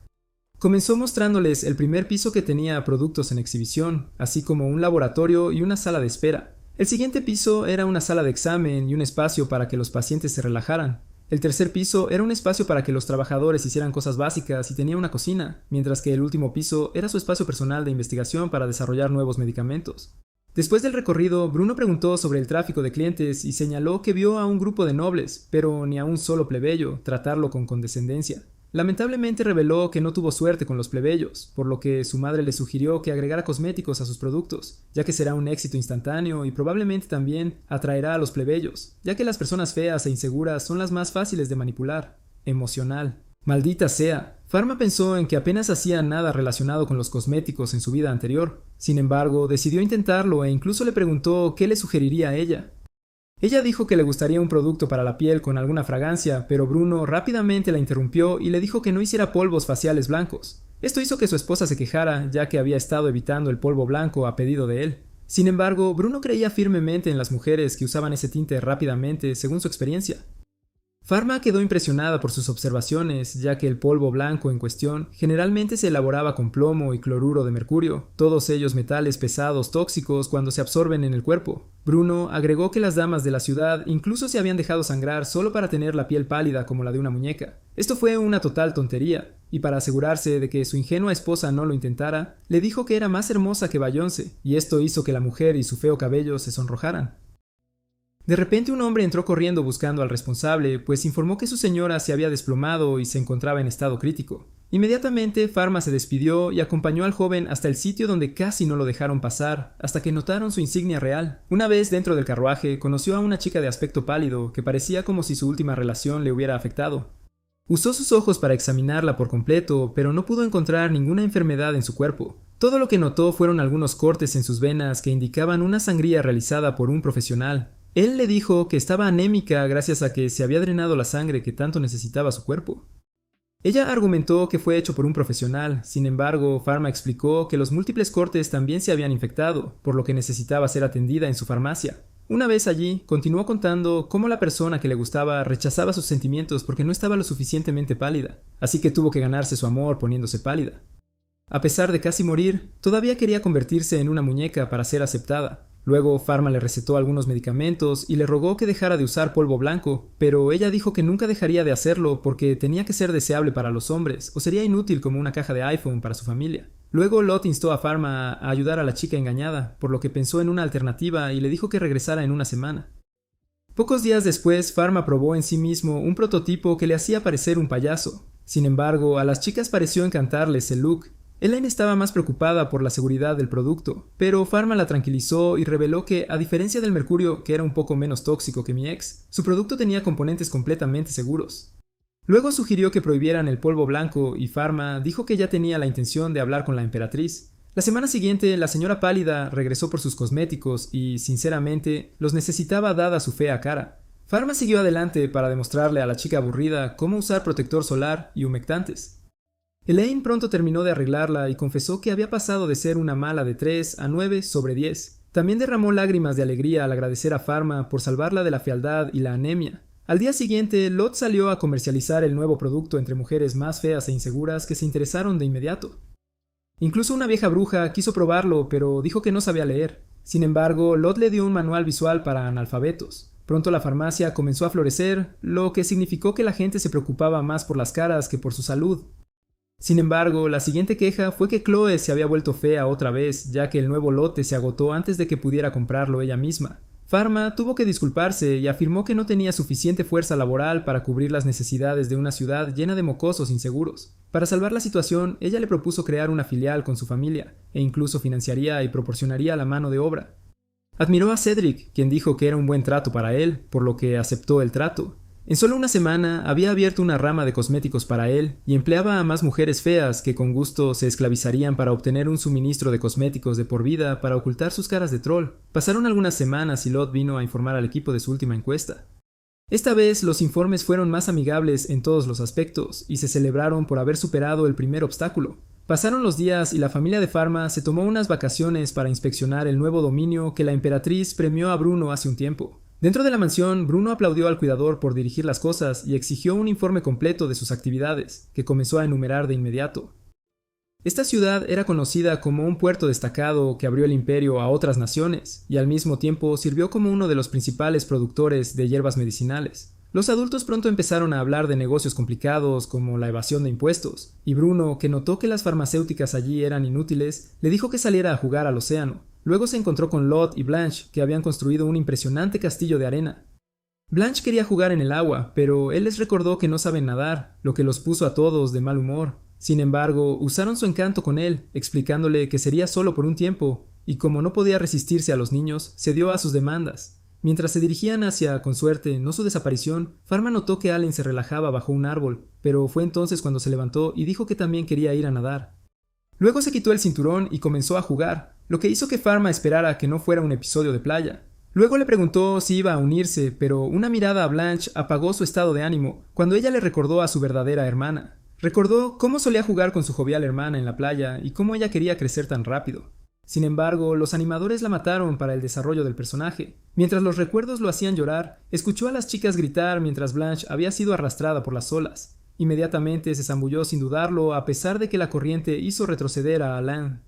Comenzó mostrándoles el primer piso que tenía productos en exhibición, así como un laboratorio y una sala de espera. El siguiente piso era una sala de examen y un espacio para que los pacientes se relajaran. El tercer piso era un espacio para que los trabajadores hicieran cosas básicas y tenía una cocina, mientras que el último piso era su espacio personal de investigación para desarrollar nuevos medicamentos. Después del recorrido, Bruno preguntó sobre el tráfico de clientes y señaló que vio a un grupo de nobles, pero ni a un solo plebeyo, tratarlo con condescendencia. Lamentablemente reveló que no tuvo suerte con los plebeyos, por lo que su madre le sugirió que agregara cosméticos a sus productos, ya que será un éxito instantáneo y probablemente también atraerá a los plebeyos, ya que las personas feas e inseguras son las más fáciles de manipular. Emocional. Maldita sea. Pharma pensó en que apenas hacía nada relacionado con los cosméticos en su vida anterior. Sin embargo, decidió intentarlo e incluso le preguntó qué le sugeriría a ella. Ella dijo que le gustaría un producto para la piel con alguna fragancia, pero Bruno rápidamente la interrumpió y le dijo que no hiciera polvos faciales blancos. Esto hizo que su esposa se quejara, ya que había estado evitando el polvo blanco a pedido de él. Sin embargo, Bruno creía firmemente en las mujeres que usaban ese tinte rápidamente, según su experiencia. Pharma quedó impresionada por sus observaciones, ya que el polvo blanco en cuestión generalmente se elaboraba con plomo y cloruro de mercurio, todos ellos metales pesados tóxicos cuando se absorben en el cuerpo. Bruno agregó que las damas de la ciudad incluso se habían dejado sangrar solo para tener la piel pálida como la de una muñeca. Esto fue una total tontería, y para asegurarse de que su ingenua esposa no lo intentara, le dijo que era más hermosa que Beyoncé, y esto hizo que la mujer y su feo cabello se sonrojaran. De repente un hombre entró corriendo buscando al responsable, pues informó que su señora se había desplomado y se encontraba en estado crítico. Inmediatamente, Pharma se despidió y acompañó al joven hasta el sitio donde casi no lo dejaron pasar, hasta que notaron su insignia real. Una vez dentro del carruaje, conoció a una chica de aspecto pálido, que parecía como si su última relación le hubiera afectado. Usó sus ojos para examinarla por completo, pero no pudo encontrar ninguna enfermedad en su cuerpo. Todo lo que notó fueron algunos cortes en sus venas que indicaban una sangría realizada por un profesional. Él le dijo que estaba anémica gracias a que se había drenado la sangre que tanto necesitaba su cuerpo. Ella argumentó que fue hecho por un profesional, sin embargo, Pharma explicó que los múltiples cortes también se habían infectado, por lo que necesitaba ser atendida en su farmacia. Una vez allí, continuó contando cómo la persona que le gustaba rechazaba sus sentimientos porque no estaba lo suficientemente pálida, así que tuvo que ganarse su amor poniéndose pálida. A pesar de casi morir, todavía quería convertirse en una muñeca para ser aceptada. Luego, Pharma le recetó algunos medicamentos y le rogó que dejara de usar polvo blanco, pero ella dijo que nunca dejaría de hacerlo porque tenía que ser deseable para los hombres, o sería inútil como una caja de iPhone para su familia. Luego, Lot instó a Pharma a ayudar a la chica engañada, por lo que pensó en una alternativa y le dijo que regresara en una semana. Pocos días después, Pharma probó en sí mismo un prototipo que le hacía parecer un payaso. Sin embargo, a las chicas pareció encantarles el look. Elaine estaba más preocupada por la seguridad del producto, pero Pharma la tranquilizó y reveló que, a diferencia del mercurio, que era un poco menos tóxico que mi ex, su producto tenía componentes completamente seguros. Luego sugirió que prohibieran el polvo blanco y Pharma dijo que ya tenía la intención de hablar con la emperatriz. La semana siguiente, la señora pálida regresó por sus cosméticos y, sinceramente, los necesitaba dada su fea cara. Pharma siguió adelante para demostrarle a la chica aburrida cómo usar protector solar y humectantes. Elaine pronto terminó de arreglarla y confesó que había pasado de ser una mala de 3 a 9 sobre 10. También derramó lágrimas de alegría al agradecer a Pharma por salvarla de la fealdad y la anemia. Al día siguiente, Lot salió a comercializar el nuevo producto entre mujeres más feas e inseguras que se interesaron de inmediato. Incluso una vieja bruja quiso probarlo, pero dijo que no sabía leer. Sin embargo, Lot le dio un manual visual para analfabetos. Pronto la farmacia comenzó a florecer, lo que significó que la gente se preocupaba más por las caras que por su salud. Sin embargo, la siguiente queja fue que Chloe se había vuelto fea otra vez, ya que el nuevo lote se agotó antes de que pudiera comprarlo ella misma. Pharma tuvo que disculparse y afirmó que no tenía suficiente fuerza laboral para cubrir las necesidades de una ciudad llena de mocosos inseguros. Para salvar la situación, ella le propuso crear una filial con su familia, e incluso financiaría y proporcionaría la mano de obra. Admiró a Cedric, quien dijo que era un buen trato para él, por lo que aceptó el trato. En solo una semana había abierto una rama de cosméticos para él y empleaba a más mujeres feas que con gusto se esclavizarían para obtener un suministro de cosméticos de por vida para ocultar sus caras de troll. Pasaron algunas semanas y Lot vino a informar al equipo de su última encuesta. Esta vez los informes fueron más amigables en todos los aspectos y se celebraron por haber superado el primer obstáculo. Pasaron los días y la familia de Pharma se tomó unas vacaciones para inspeccionar el nuevo dominio que la emperatriz premió a Bruno hace un tiempo. Dentro de la mansión, Bruno aplaudió al cuidador por dirigir las cosas y exigió un informe completo de sus actividades, que comenzó a enumerar de inmediato. Esta ciudad era conocida como un puerto destacado que abrió el imperio a otras naciones, y al mismo tiempo sirvió como uno de los principales productores de hierbas medicinales. Los adultos pronto empezaron a hablar de negocios complicados como la evasión de impuestos, y Bruno, que notó que las farmacéuticas allí eran inútiles, le dijo que saliera a jugar al océano. Luego se encontró con Lot y Blanche, que habían construido un impresionante castillo de arena. Blanche quería jugar en el agua, pero él les recordó que no saben nadar, lo que los puso a todos de mal humor. Sin embargo, usaron su encanto con él, explicándole que sería solo por un tiempo, y como no podía resistirse a los niños, cedió a sus demandas. Mientras se dirigían hacia, con suerte, no su desaparición, Pharma notó que Allen se relajaba bajo un árbol, pero fue entonces cuando se levantó y dijo que también quería ir a nadar. Luego se quitó el cinturón y comenzó a jugar, lo que hizo que Pharma esperara que no fuera un episodio de playa. Luego le preguntó si iba a unirse, pero una mirada a Blanche apagó su estado de ánimo cuando ella le recordó a su verdadera hermana. Recordó cómo solía jugar con su jovial hermana en la playa y cómo ella quería crecer tan rápido. Sin embargo, los animadores la mataron para el desarrollo del personaje. Mientras los recuerdos lo hacían llorar, escuchó a las chicas gritar mientras Blanche había sido arrastrada por las olas. Inmediatamente se zambulló sin dudarlo, a pesar de que la corriente hizo retroceder a Alain.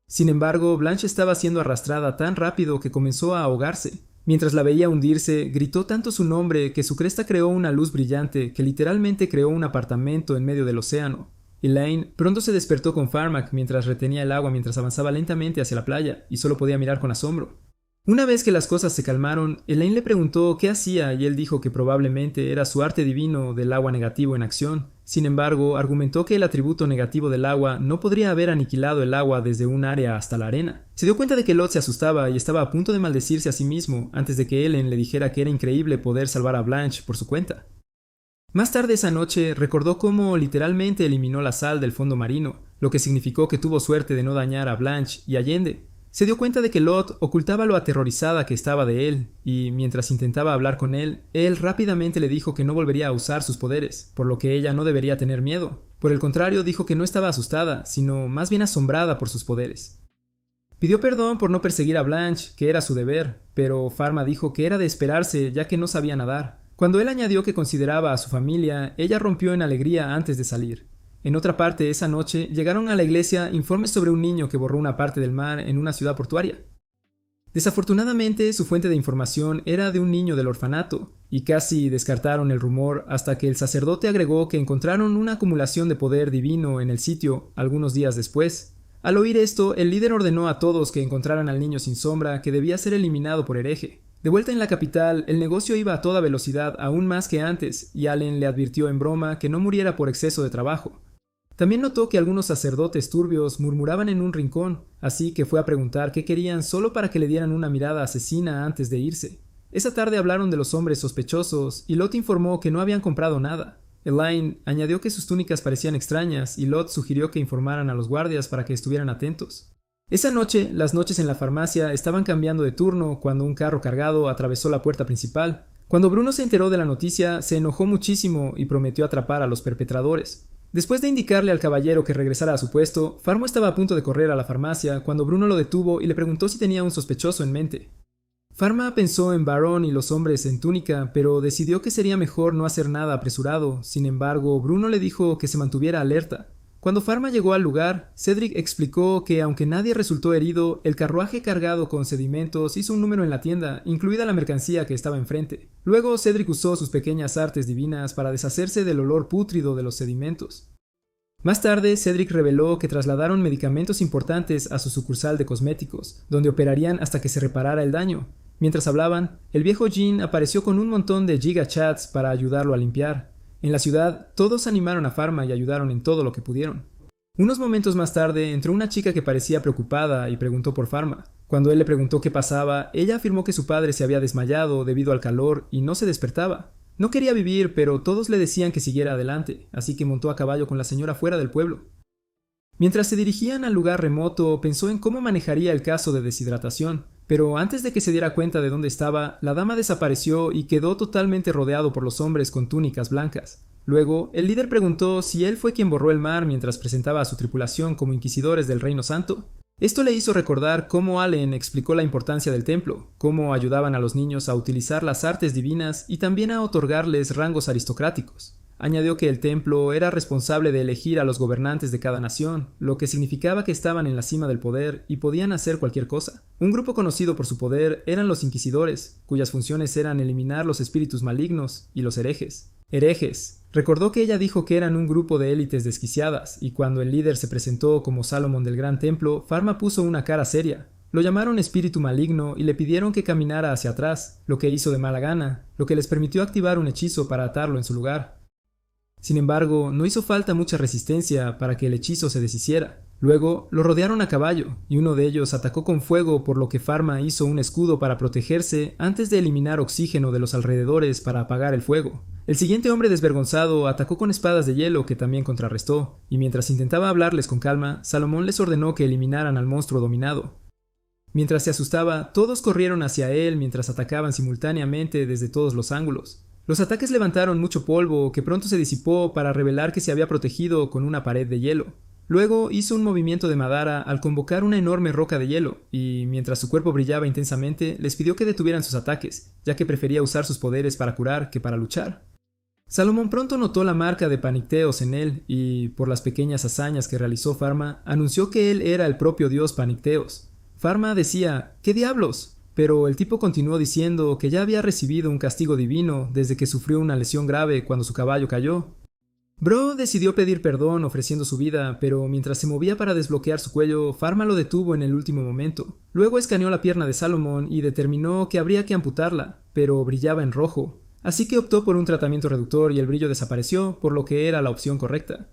Sin embargo, Blanche estaba siendo arrastrada tan rápido que comenzó a ahogarse. Mientras la veía hundirse, gritó tanto su nombre que su cresta creó una luz brillante que literalmente creó un apartamento en medio del océano. Elaine pronto se despertó con Pharmac mientras retenía el agua mientras avanzaba lentamente hacia la playa y solo podía mirar con asombro. Una vez que las cosas se calmaron, Elaine le preguntó qué hacía y él dijo que probablemente era su arte divino del agua negativo en acción. Sin embargo, argumentó que el atributo negativo del agua no podría haber aniquilado el agua desde un área hasta la arena. Se dio cuenta de que Lot se asustaba y estaba a punto de maldecirse a sí mismo antes de que Ellen le dijera que era increíble poder salvar a Blanche por su cuenta. Más tarde esa noche recordó cómo literalmente eliminó la sal del fondo marino, lo que significó que tuvo suerte de no dañar a Blanche y Allende. Se dio cuenta de que Lot ocultaba lo aterrorizada que estaba de él, y mientras intentaba hablar con él rápidamente le dijo que no volvería a usar sus poderes, por lo que ella no debería tener miedo. Por el contrario, dijo que no estaba asustada, sino más bien asombrada por sus poderes. Pidió perdón por no perseguir a Blanche, que era su deber, pero Pharma dijo que era de esperarse ya que no sabía nadar. Cuando él añadió que consideraba a su familia, ella rompió en alegría antes de salir. En otra parte, esa noche, llegaron a la iglesia informes sobre un niño que borró una parte del mar en una ciudad portuaria. Desafortunadamente, su fuente de información era de un niño del orfanato, y casi descartaron el rumor hasta que el sacerdote agregó que encontraron una acumulación de poder divino en el sitio algunos días después. Al oír esto, el líder ordenó a todos que encontraran al niño sin sombra que debía ser eliminado por hereje. De vuelta en la capital, el negocio iba a toda velocidad aún más que antes, y Allen le advirtió en broma que no muriera por exceso de trabajo. También notó que algunos sacerdotes turbios murmuraban en un rincón, así que fue a preguntar qué querían solo para que le dieran una mirada asesina antes de irse. Esa tarde hablaron de los hombres sospechosos y Lot informó que no habían comprado nada. Elaine añadió que sus túnicas parecían extrañas y Lot sugirió que informaran a los guardias para que estuvieran atentos. Esa noche, las noches en la farmacia estaban cambiando de turno cuando un carro cargado atravesó la puerta principal. Cuando Bruno se enteró de la noticia, se enojó muchísimo y prometió atrapar a los perpetradores. Después de indicarle al caballero que regresara a su puesto, Farmo estaba a punto de correr a la farmacia cuando Bruno lo detuvo y le preguntó si tenía un sospechoso en mente. Farma pensó en Baron y los hombres en túnica, pero decidió que sería mejor no hacer nada apresurado. Sin embargo, Bruno le dijo que se mantuviera alerta. Cuando Farma llegó al lugar, Cedric explicó que aunque nadie resultó herido, el carruaje cargado con sedimentos hizo un número en la tienda, incluida la mercancía que estaba enfrente. Luego Cedric usó sus pequeñas artes divinas para deshacerse del olor pútrido de los sedimentos. Más tarde, Cedric reveló que trasladaron medicamentos importantes a su sucursal de cosméticos, donde operarían hasta que se reparara el daño. Mientras hablaban, el viejo Jean apareció con un montón de gigachats para ayudarlo a limpiar. En la ciudad, todos animaron a Farma y ayudaron en todo lo que pudieron. Unos momentos más tarde, entró una chica que parecía preocupada y preguntó por Farma. Cuando él le preguntó qué pasaba, ella afirmó que su padre se había desmayado debido al calor y no se despertaba. No quería vivir, pero todos le decían que siguiera adelante, así que montó a caballo con la señora fuera del pueblo. Mientras se dirigían al lugar remoto, pensó en cómo manejaría el caso de deshidratación, pero antes de que se diera cuenta de dónde estaba, la dama desapareció y quedó totalmente rodeado por los hombres con túnicas blancas. Luego, el líder preguntó si él fue quien borró el mar mientras presentaba a su tripulación como inquisidores del Reino Santo. Esto le hizo recordar cómo Allen explicó la importancia del templo, cómo ayudaban a los niños a utilizar las artes divinas y también a otorgarles rangos aristocráticos. Añadió que el templo era responsable de elegir a los gobernantes de cada nación, lo que significaba que estaban en la cima del poder y podían hacer cualquier cosa. Un grupo conocido por su poder eran los inquisidores, cuyas funciones eran eliminar los espíritus malignos y los herejes. Herejes. Recordó que ella dijo que eran un grupo de élites desquiciadas, y cuando el líder se presentó como Salomón del Gran Templo, Farma puso una cara seria. Lo llamaron espíritu maligno y le pidieron que caminara hacia atrás, lo que hizo de mala gana, lo que les permitió activar un hechizo para atarlo en su lugar. Sin embargo, no hizo falta mucha resistencia para que el hechizo se deshiciera. Luego, lo rodearon a caballo, y uno de ellos atacó con fuego, por lo que Farma hizo un escudo para protegerse antes de eliminar oxígeno de los alrededores para apagar el fuego. El siguiente hombre desvergonzado atacó con espadas de hielo que también contrarrestó, y mientras intentaba hablarles con calma, Salomón les ordenó que eliminaran al monstruo dominado. Mientras se asustaba, todos corrieron hacia él mientras atacaban simultáneamente desde todos los ángulos. Los ataques levantaron mucho polvo que pronto se disipó para revelar que se había protegido con una pared de hielo. Luego hizo un movimiento de Madara al convocar una enorme roca de hielo, y mientras su cuerpo brillaba intensamente, les pidió que detuvieran sus ataques, ya que prefería usar sus poderes para curar que para luchar. Salomón pronto notó la marca de Panicteos en él y, por las pequeñas hazañas que realizó Farma, anunció que él era el propio dios Panicteos. Farma decía, ¿qué diablos? Pero el tipo continuó diciendo que ya había recibido un castigo divino desde que sufrió una lesión grave cuando su caballo cayó. Bro decidió pedir perdón ofreciendo su vida, pero mientras se movía para desbloquear su cuello, Farma lo detuvo en el último momento. Luego escaneó la pierna de Salomón y determinó que habría que amputarla, pero brillaba en rojo. Así que optó por un tratamiento reductor y el brillo desapareció, por lo que era la opción correcta.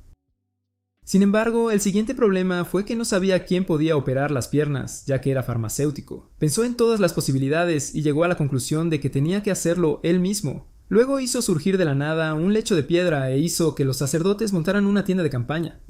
Sin embargo, el siguiente problema fue que no sabía quién podía operar las piernas, ya que era farmacéutico. Pensó en todas las posibilidades y llegó a la conclusión de que tenía que hacerlo él mismo. Luego hizo surgir de la nada un lecho de piedra e hizo que los sacerdotes montaran una tienda de campaña.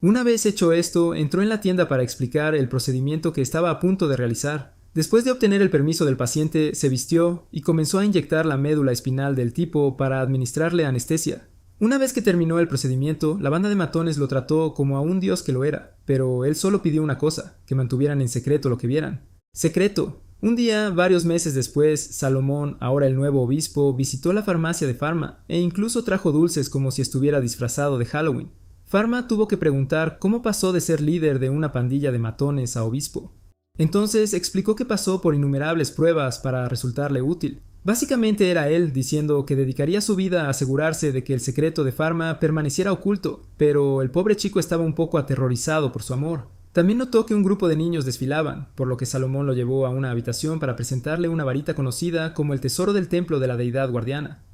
Una vez hecho esto, entró en la tienda para explicar el procedimiento que estaba a punto de realizar. Después de obtener el permiso del paciente, se vistió y comenzó a inyectar la médula espinal del tipo para administrarle anestesia. Una vez que terminó el procedimiento, la banda de matones lo trató como a un dios que lo era, pero él solo pidió una cosa, que mantuvieran en secreto lo que vieran. ¡Secreto! Un día, varios meses después, Salomón, ahora el nuevo obispo, visitó la farmacia de Farma, e incluso trajo dulces como si estuviera disfrazado de Halloween. Farma tuvo que preguntar cómo pasó de ser líder de una pandilla de matones a obispo. Entonces explicó que pasó por innumerables pruebas para resultarle útil. Básicamente era él diciendo que dedicaría su vida a asegurarse de que el secreto de Farma permaneciera oculto, pero el pobre chico estaba un poco aterrorizado por su amor. También notó que un grupo de niños desfilaban, por lo que Salomón lo llevó a una habitación para presentarle una varita conocida como el tesoro del templo de la deidad guardiana.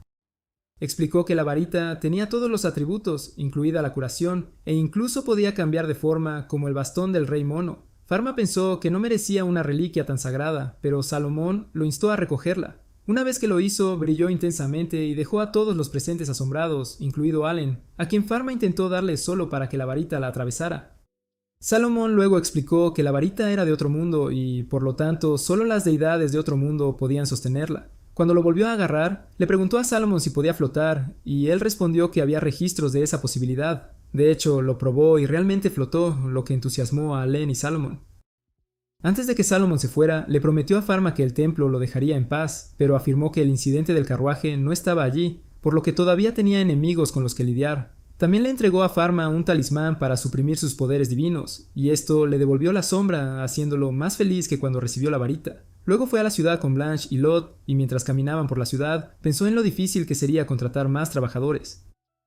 Explicó que la varita tenía todos los atributos, incluida la curación, e incluso podía cambiar de forma como el bastón del rey mono. Farma pensó que no merecía una reliquia tan sagrada, pero Salomón lo instó a recogerla. Una vez que lo hizo, brilló intensamente y dejó a todos los presentes asombrados, incluido Allen, a quien Farma intentó darle solo para que la varita la atravesara. Salomón luego explicó que la varita era de otro mundo y, por lo tanto, solo las deidades de otro mundo podían sostenerla. Cuando lo volvió a agarrar, le preguntó a Salomon si podía flotar, y él respondió que había registros de esa posibilidad. De hecho, lo probó y realmente flotó, lo que entusiasmó a Len y Salomon. Antes de que Salomon se fuera, le prometió a Pharma que el templo lo dejaría en paz, pero afirmó que el incidente del carruaje no estaba allí, por lo que todavía tenía enemigos con los que lidiar. También le entregó a Pharma un talismán para suprimir sus poderes divinos, y esto le devolvió la sombra, haciéndolo más feliz que cuando recibió la varita. Luego fue a la ciudad con Blanche y Lot, y mientras caminaban por la ciudad, pensó en lo difícil que sería contratar más trabajadores.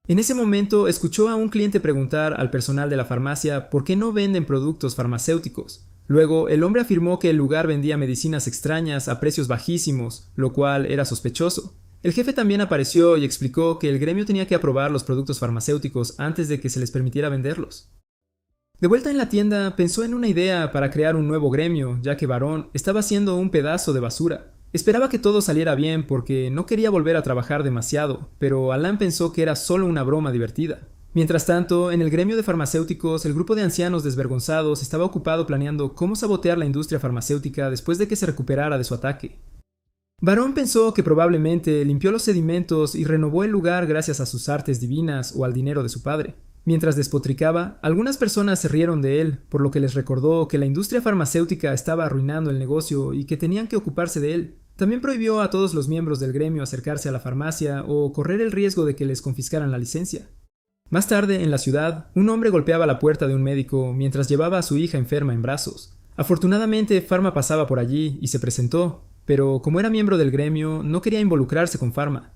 En ese momento escuchó a un cliente preguntar al personal de la farmacia por qué no venden productos farmacéuticos. Luego, el hombre afirmó que el lugar vendía medicinas extrañas a precios bajísimos, lo cual era sospechoso. El jefe también apareció y explicó que el gremio tenía que aprobar los productos farmacéuticos antes de que se les permitiera venderlos. De vuelta en la tienda, pensó en una idea para crear un nuevo gremio, ya que Varón estaba haciendo un pedazo de basura. Esperaba que todo saliera bien porque no quería volver a trabajar demasiado, pero Alan pensó que era solo una broma divertida. Mientras tanto, en el gremio de farmacéuticos, el grupo de ancianos desvergonzados estaba ocupado planeando cómo sabotear la industria farmacéutica después de que se recuperara de su ataque. Varón pensó que probablemente limpió los sedimentos y renovó el lugar gracias a sus artes divinas o al dinero de su padre. Mientras despotricaba, algunas personas se rieron de él, por lo que les recordó que la industria farmacéutica estaba arruinando el negocio y que tenían que ocuparse de él. También prohibió a todos los miembros del gremio acercarse a la farmacia o correr el riesgo de que les confiscaran la licencia. Más tarde, en la ciudad, un hombre golpeaba la puerta de un médico mientras llevaba a su hija enferma en brazos. Afortunadamente, Pharma pasaba por allí y se presentó, pero como era miembro del gremio, no quería involucrarse con Pharma.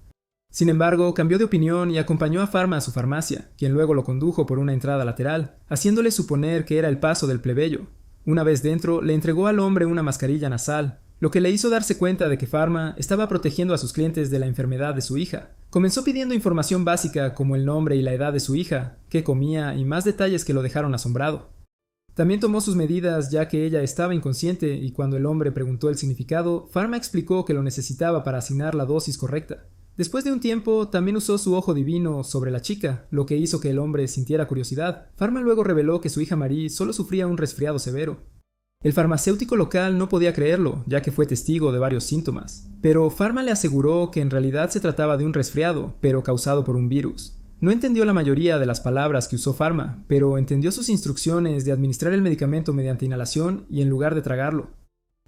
Sin embargo, cambió de opinión y acompañó a Pharma a su farmacia, quien luego lo condujo por una entrada lateral, haciéndole suponer que era el paso del plebeyo. Una vez dentro, le entregó al hombre una mascarilla nasal, lo que le hizo darse cuenta de que Pharma estaba protegiendo a sus clientes de la enfermedad de su hija. Comenzó pidiendo información básica como el nombre y la edad de su hija, qué comía y más detalles que lo dejaron asombrado. También tomó sus medidas ya que ella estaba inconsciente y cuando el hombre preguntó el significado, Pharma explicó que lo necesitaba para asignar la dosis correcta. Después de un tiempo, también usó su ojo divino sobre la chica, lo que hizo que el hombre sintiera curiosidad. Pharma luego reveló que su hija Marie solo sufría un resfriado severo. El farmacéutico local no podía creerlo, ya que fue testigo de varios síntomas. Pero Pharma le aseguró que en realidad se trataba de un resfriado, pero causado por un virus. No entendió la mayoría de las palabras que usó Pharma, pero entendió sus instrucciones de administrar el medicamento mediante inhalación y en lugar de tragarlo.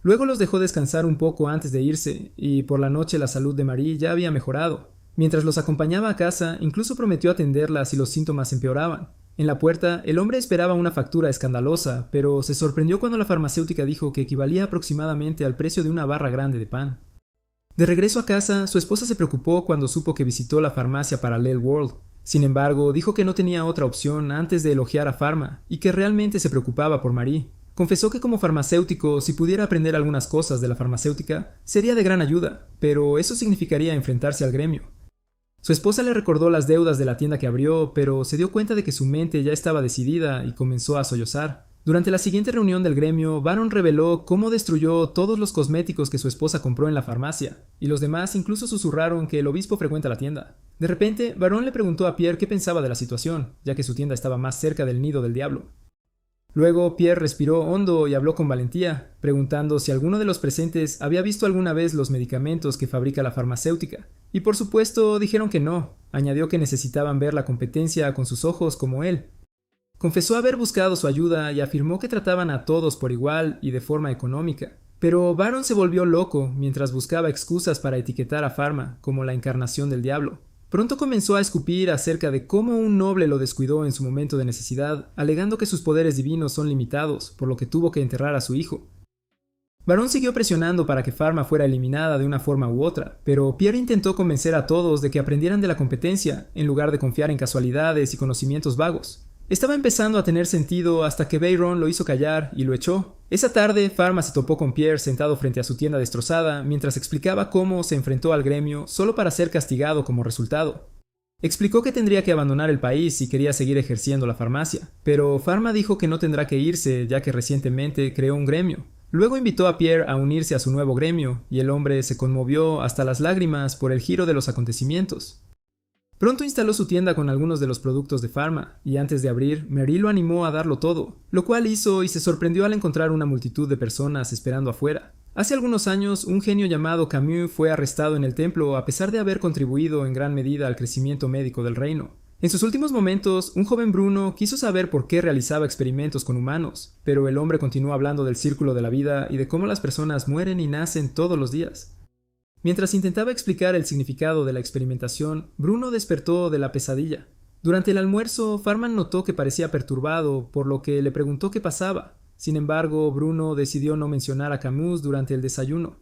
Luego los dejó descansar un poco antes de irse, y por la noche la salud de Marie ya había mejorado. Mientras los acompañaba a casa, incluso prometió atenderla si los síntomas empeoraban. En la puerta, el hombre esperaba una factura escandalosa, pero se sorprendió cuando la farmacéutica dijo que equivalía aproximadamente al precio de una barra grande de pan. De regreso a casa, su esposa se preocupó cuando supo que visitó la farmacia Parallel World. Sin embargo, dijo que no tenía otra opción antes de elogiar a Pharma, y que realmente se preocupaba por Marie. Confesó que como farmacéutico, si pudiera aprender algunas cosas de la farmacéutica, sería de gran ayuda, pero eso significaría enfrentarse al gremio. Su esposa le recordó las deudas de la tienda que abrió, pero se dio cuenta de que su mente ya estaba decidida y comenzó a sollozar. Durante la siguiente reunión del gremio, Baron reveló cómo destruyó todos los cosméticos que su esposa compró en la farmacia, y los demás incluso susurraron que el obispo frecuenta la tienda. De repente, Baron le preguntó a Pierre qué pensaba de la situación, ya que su tienda estaba más cerca del nido del diablo. Luego Pierre respiró hondo y habló con valentía, preguntando si alguno de los presentes había visto alguna vez los medicamentos que fabrica la farmacéutica, y por supuesto dijeron que no. Añadió que necesitaban ver la competencia con sus ojos como él. Confesó haber buscado su ayuda y afirmó que trataban a todos por igual y de forma económica. Pero Baron se volvió loco mientras buscaba excusas para etiquetar a Pharma como la encarnación del diablo. Pronto comenzó a escupir acerca de cómo un noble lo descuidó en su momento de necesidad, alegando que sus poderes divinos son limitados, por lo que tuvo que enterrar a su hijo. Baron siguió presionando para que Pharma fuera eliminada de una forma u otra, pero Pierre intentó convencer a todos de que aprendieran de la competencia, en lugar de confiar en casualidades y conocimientos vagos. Estaba empezando a tener sentido hasta que Bayron lo hizo callar y lo echó. Esa tarde, Pharma se topó con Pierre sentado frente a su tienda destrozada mientras explicaba cómo se enfrentó al gremio solo para ser castigado como resultado. Explicó que tendría que abandonar el país si quería seguir ejerciendo la farmacia, pero Pharma dijo que no tendrá que irse ya que recientemente creó un gremio. Luego invitó a Pierre a unirse a su nuevo gremio, y el hombre se conmovió hasta las lágrimas por el giro de los acontecimientos. Pronto instaló su tienda con algunos de los productos de Pharma, y antes de abrir, Marie lo animó a darlo todo, lo cual hizo y se sorprendió al encontrar una multitud de personas esperando afuera. Hace algunos años, un genio llamado Camus fue arrestado en el templo a pesar de haber contribuido en gran medida al crecimiento médico del reino. En sus últimos momentos, un joven Bruno quiso saber por qué realizaba experimentos con humanos, pero el hombre continuó hablando del círculo de la vida y de cómo las personas mueren y nacen todos los días. Mientras intentaba explicar el significado de la experimentación, Bruno despertó de la pesadilla. Durante el almuerzo, Farman notó que parecía perturbado, por lo que le preguntó qué pasaba. Sin embargo, Bruno decidió no mencionar a Camus durante el desayuno.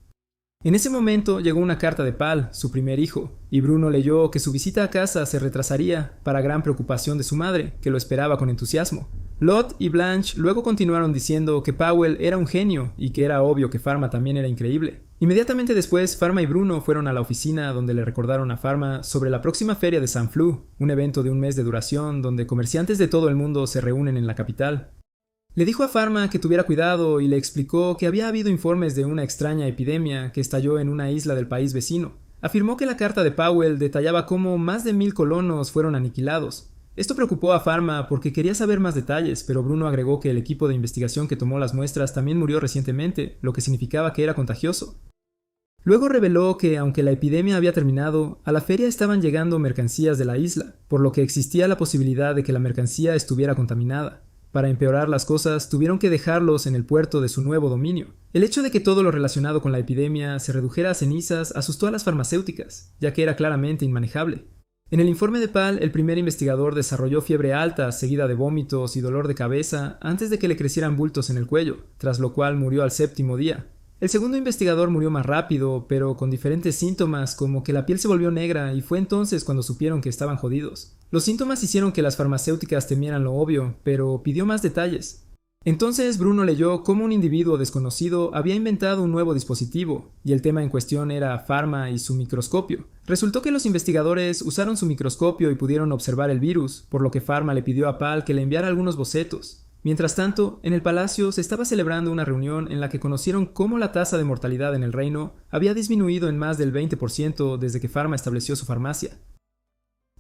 En ese momento llegó una carta de Pal, su primer hijo, y Bruno leyó que su visita a casa se retrasaría, para gran preocupación de su madre, que lo esperaba con entusiasmo. Lot y Blanche luego continuaron diciendo que Powell era un genio y que era obvio que Pharma también era increíble. Inmediatamente después, Pharma y Bruno fueron a la oficina donde le recordaron a Pharma sobre la próxima feria de San Flu, un evento de un mes de duración donde comerciantes de todo el mundo se reúnen en la capital. Le dijo a Pharma que tuviera cuidado y le explicó que había habido informes de una extraña epidemia que estalló en una isla del país vecino. Afirmó que la carta de Powell detallaba cómo más de 1000 colonos fueron aniquilados. Esto preocupó a Pharma porque quería saber más detalles, pero Bruno agregó que el equipo de investigación que tomó las muestras también murió recientemente, lo que significaba que era contagioso. Luego reveló que, aunque la epidemia había terminado, a la feria estaban llegando mercancías de la isla, por lo que existía la posibilidad de que la mercancía estuviera contaminada. Para empeorar las cosas, tuvieron que dejarlos en el puerto de su nuevo dominio. El hecho de que todo lo relacionado con la epidemia se redujera a cenizas asustó a las farmacéuticas, ya que era claramente inmanejable. En el informe de Pal, el primer investigador desarrolló fiebre alta, seguida de vómitos y dolor de cabeza, antes de que le crecieran bultos en el cuello, tras lo cual murió al 7º día. El segundo investigador murió más rápido, pero con diferentes síntomas, como que la piel se volvió negra, y fue entonces cuando supieron que estaban jodidos. Los síntomas hicieron que las farmacéuticas temieran lo obvio, pero pidió más detalles. Entonces Bruno leyó cómo un individuo desconocido había inventado un nuevo dispositivo, y el tema en cuestión era Pharma y su microscopio. Resultó que los investigadores usaron su microscopio y pudieron observar el virus, por lo que Pharma le pidió a Pal que le enviara algunos bocetos. Mientras tanto, en el palacio se estaba celebrando una reunión en la que conocieron cómo la tasa de mortalidad en el reino había disminuido en más del 20% desde que Pharma estableció su farmacia.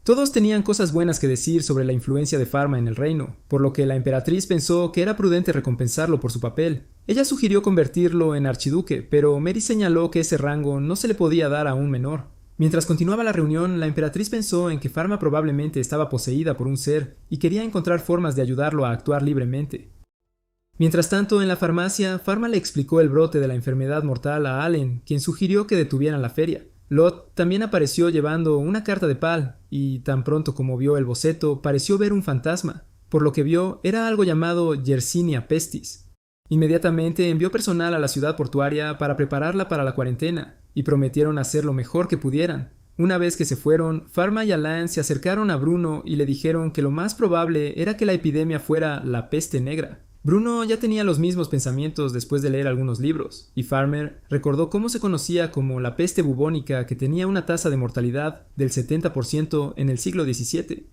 Todos tenían cosas buenas que decir sobre la influencia de Pharma en el reino, por lo que la emperatriz pensó que era prudente recompensarlo por su papel. Ella sugirió convertirlo en archiduque, pero Mary señaló que ese rango no se le podía dar a un menor. Mientras continuaba la reunión, la emperatriz pensó en que Pharma probablemente estaba poseída por un ser y quería encontrar formas de ayudarlo a actuar libremente. Mientras tanto, en la farmacia, Pharma le explicó el brote de la enfermedad mortal a Allen, quien sugirió que detuvieran la feria. Lot también apareció llevando una carta de Pal, y tan pronto como vio el boceto, pareció ver un fantasma. Por lo que vio, era algo llamado Yersinia pestis. Inmediatamente envió personal a la ciudad portuaria para prepararla para la cuarentena, y prometieron hacer lo mejor que pudieran. Una vez que se fueron, Pharma y Alain se acercaron a Bruno y le dijeron que lo más probable era que la epidemia fuera la peste negra. Bruno ya tenía los mismos pensamientos después de leer algunos libros, y Farmer recordó cómo se conocía como la peste bubónica, que tenía una tasa de mortalidad del 70% en el siglo XVII.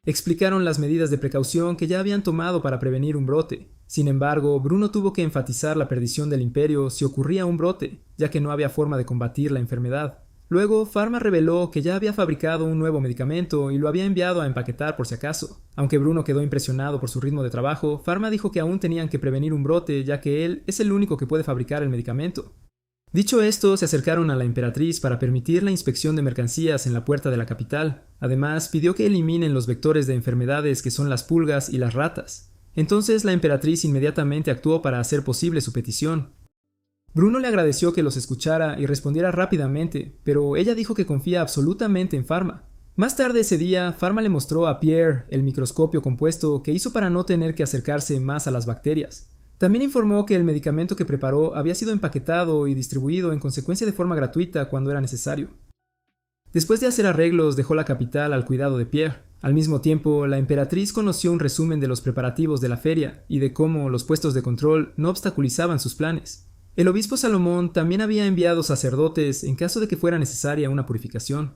Explicaron las medidas de precaución que ya habían tomado para prevenir un brote. Sin embargo, Bruno tuvo que enfatizar la perdición del imperio si ocurría un brote, ya que no había forma de combatir la enfermedad. Luego, Pharma reveló que ya había fabricado un nuevo medicamento y lo había enviado a empaquetar por si acaso. Aunque Bruno quedó impresionado por su ritmo de trabajo, Pharma dijo que aún tenían que prevenir un brote, ya que él es el único que puede fabricar el medicamento. Dicho esto, se acercaron a la emperatriz para permitir la inspección de mercancías en la puerta de la capital. Además, pidió que eliminen los vectores de enfermedades que son las pulgas y las ratas. Entonces la emperatriz inmediatamente actuó para hacer posible su petición. Bruno le agradeció que los escuchara y respondiera rápidamente, pero ella dijo que confía absolutamente en Pharma. Más tarde ese día, Pharma le mostró a Pierre el microscopio compuesto que hizo para no tener que acercarse más a las bacterias. También informó que el medicamento que preparó había sido empaquetado y distribuido en consecuencia de forma gratuita cuando era necesario. Después de hacer arreglos, dejó la capital al cuidado de Pierre. Al mismo tiempo, la emperatriz conoció un resumen de los preparativos de la feria y de cómo los puestos de control no obstaculizaban sus planes. El obispo Salomón también había enviado sacerdotes en caso de que fuera necesaria una purificación.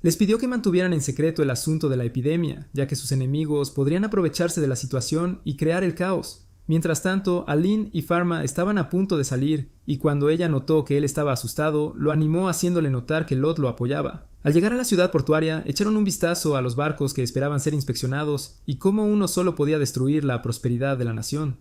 Les pidió que mantuvieran en secreto el asunto de la epidemia, ya que sus enemigos podrían aprovecharse de la situación y crear el caos. Mientras tanto, Aline y Pharma estaban a punto de salir, y cuando ella notó que él estaba asustado, lo animó haciéndole notar que Lot lo apoyaba. Al llegar a la ciudad portuaria, echaron un vistazo a los barcos que esperaban ser inspeccionados y cómo uno solo podía destruir la prosperidad de la nación.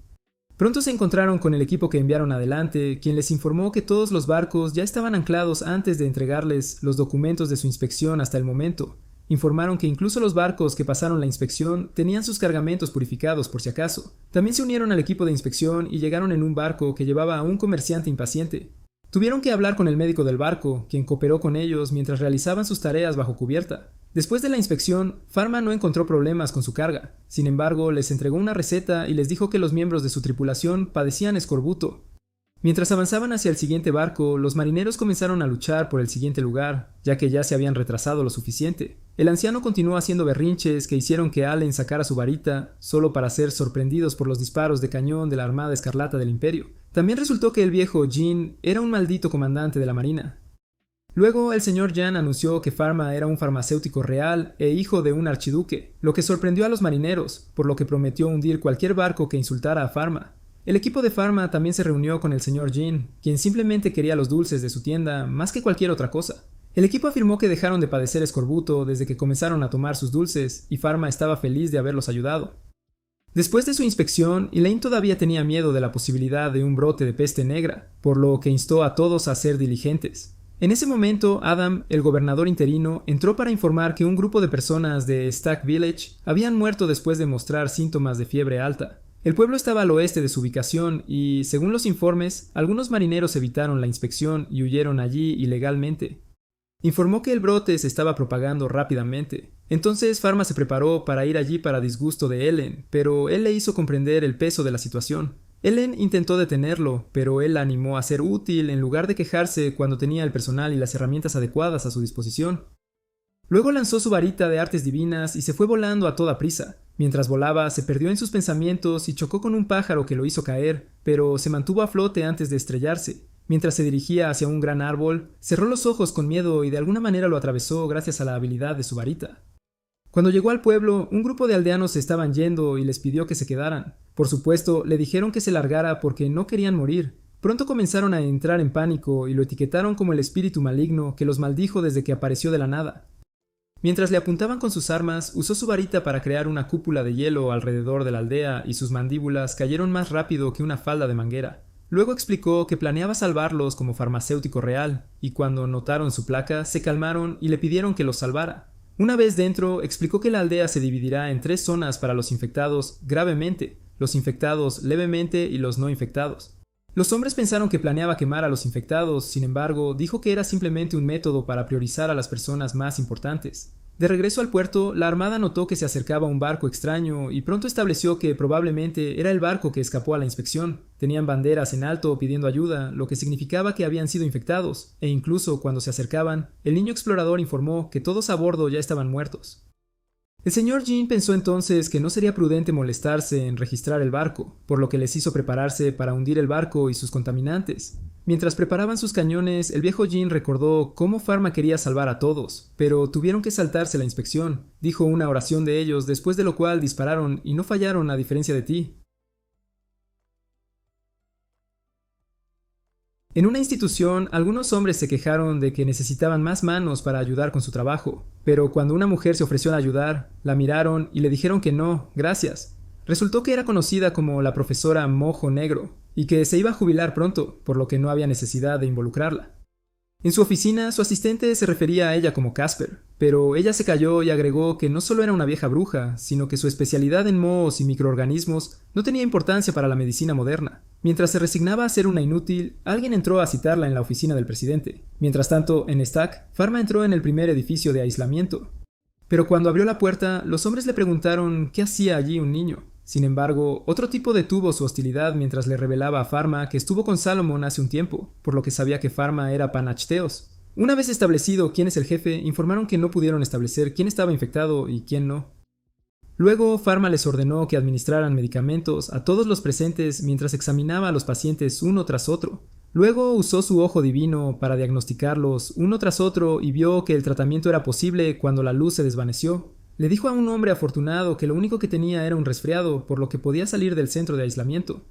Pronto se encontraron con el equipo que enviaron adelante, quien les informó que todos los barcos ya estaban anclados antes de entregarles los documentos de su inspección hasta el momento. Informaron que incluso los barcos que pasaron la inspección tenían sus cargamentos purificados por si acaso. También se unieron al equipo de inspección y llegaron en un barco que llevaba a un comerciante impaciente. Tuvieron que hablar con el médico del barco, quien cooperó con ellos mientras realizaban sus tareas bajo cubierta. Después de la inspección, Pharma no encontró problemas con su carga. Sin embargo, les entregó una receta y les dijo que los miembros de su tripulación padecían escorbuto. Mientras avanzaban hacia el siguiente barco, los marineros comenzaron a luchar por el siguiente lugar, ya que ya se habían retrasado lo suficiente. El anciano continuó haciendo berrinches que hicieron que Allen sacara su varita, solo para ser sorprendidos por los disparos de cañón de la Armada Escarlata del Imperio. También resultó que el viejo Jean era un maldito comandante de la Marina. Luego, el señor Jan anunció que Pharma era un farmacéutico real e hijo de un archiduque, lo que sorprendió a los marineros, por lo que prometió hundir cualquier barco que insultara a Pharma. El equipo de Pharma también se reunió con el señor Jean, quien simplemente quería los dulces de su tienda más que cualquier otra cosa. El equipo afirmó que dejaron de padecer escorbuto desde que comenzaron a tomar sus dulces, y Pharma estaba feliz de haberlos ayudado. Después de su inspección, Elaine todavía tenía miedo de la posibilidad de un brote de peste negra, por lo que instó a todos a ser diligentes. En ese momento, Adam, el gobernador interino, entró para informar que un grupo de personas de Stack Village habían muerto después de mostrar síntomas de fiebre alta. El pueblo estaba al oeste de su ubicación y, según los informes, algunos marineros evitaron la inspección y huyeron allí ilegalmente. Informó que el brote se estaba propagando rápidamente. Entonces Pharma se preparó para ir allí para disgusto de Ellen, pero él le hizo comprender el peso de la situación. Ellen intentó detenerlo, pero él la animó a ser útil en lugar de quejarse cuando tenía el personal y las herramientas adecuadas a su disposición. Luego lanzó su varita de artes divinas y se fue volando a toda prisa. Mientras volaba, se perdió en sus pensamientos y chocó con un pájaro que lo hizo caer, pero se mantuvo a flote antes de estrellarse. Mientras se dirigía hacia un gran árbol, cerró los ojos con miedo y de alguna manera lo atravesó gracias a la habilidad de su varita. Cuando llegó al pueblo, un grupo de aldeanos se estaban yendo y les pidió que se quedaran. Por supuesto, le dijeron que se largara porque no querían morir. Pronto comenzaron a entrar en pánico y lo etiquetaron como el espíritu maligno que los maldijo desde que apareció de la nada. Mientras le apuntaban con sus armas, usó su varita para crear una cúpula de hielo alrededor de la aldea y sus mandíbulas cayeron más rápido que una falda de manguera. Luego explicó que planeaba salvarlos como farmacéutico real, y cuando notaron su placa, se calmaron y le pidieron que los salvara. Una vez dentro, explicó que la aldea se dividirá en 3 zonas para los infectados gravemente, los infectados levemente y los no infectados. Los hombres pensaron que planeaba quemar a los infectados, sin embargo, dijo que era simplemente un método para priorizar a las personas más importantes. De regreso al puerto, la armada notó que se acercaba un barco extraño y pronto estableció que probablemente era el barco que escapó a la inspección. Tenían banderas en alto pidiendo ayuda, lo que significaba que habían sido infectados, e incluso cuando se acercaban, el niño explorador informó que todos a bordo ya estaban muertos. El señor Jean pensó entonces que no sería prudente molestarse en registrar el barco, por lo que les hizo prepararse para hundir el barco y sus contaminantes. Mientras preparaban sus cañones, el viejo Jean recordó cómo Pharma quería salvar a todos, pero tuvieron que saltarse la inspección. Dijo una oración de ellos, después de lo cual dispararon y no fallaron a diferencia de ti. En una institución, algunos hombres se quejaron de que necesitaban más manos para ayudar con su trabajo, pero cuando una mujer se ofreció a ayudar, la miraron y le dijeron que no, gracias. Resultó que era conocida como la profesora Mojo Negro, y que se iba a jubilar pronto, por lo que no había necesidad de involucrarla. En su oficina, su asistente se refería a ella como Casper, pero ella se calló y agregó que no solo era una vieja bruja, sino que su especialidad en mohos y microorganismos no tenía importancia para la medicina moderna. Mientras se resignaba a ser una inútil, alguien entró a citarla en la oficina del presidente. Mientras tanto, en Stack, Pharma entró en el primer edificio de aislamiento. Pero cuando abrió la puerta, los hombres le preguntaron qué hacía allí un niño. Sin embargo, otro tipo detuvo su hostilidad mientras le revelaba a Pharma que estuvo con Salomon hace un tiempo, por lo que sabía que Pharma era Panachteos. Una vez establecido quién es el jefe, informaron que no pudieron establecer quién estaba infectado y quién no. Luego, Pharma les ordenó que administraran medicamentos a todos los presentes mientras examinaba a los pacientes uno tras otro. Luego usó su ojo divino para diagnosticarlos uno tras otro y vio que el tratamiento era posible cuando la luz se desvaneció. Le dijo a un hombre afortunado que lo único que tenía era un resfriado, por lo que podía salir del centro de aislamiento.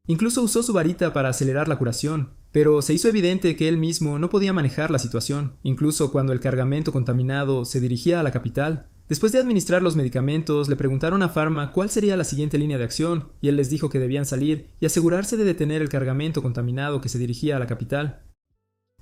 Incluso usó su varita para acelerar la curación, pero se hizo evidente que él mismo no podía manejar la situación, incluso cuando el cargamento contaminado se dirigía a la capital. Después de administrar los medicamentos, le preguntaron a Pharma cuál sería la siguiente línea de acción, y él les dijo que debían salir y asegurarse de detener el cargamento contaminado que se dirigía a la capital.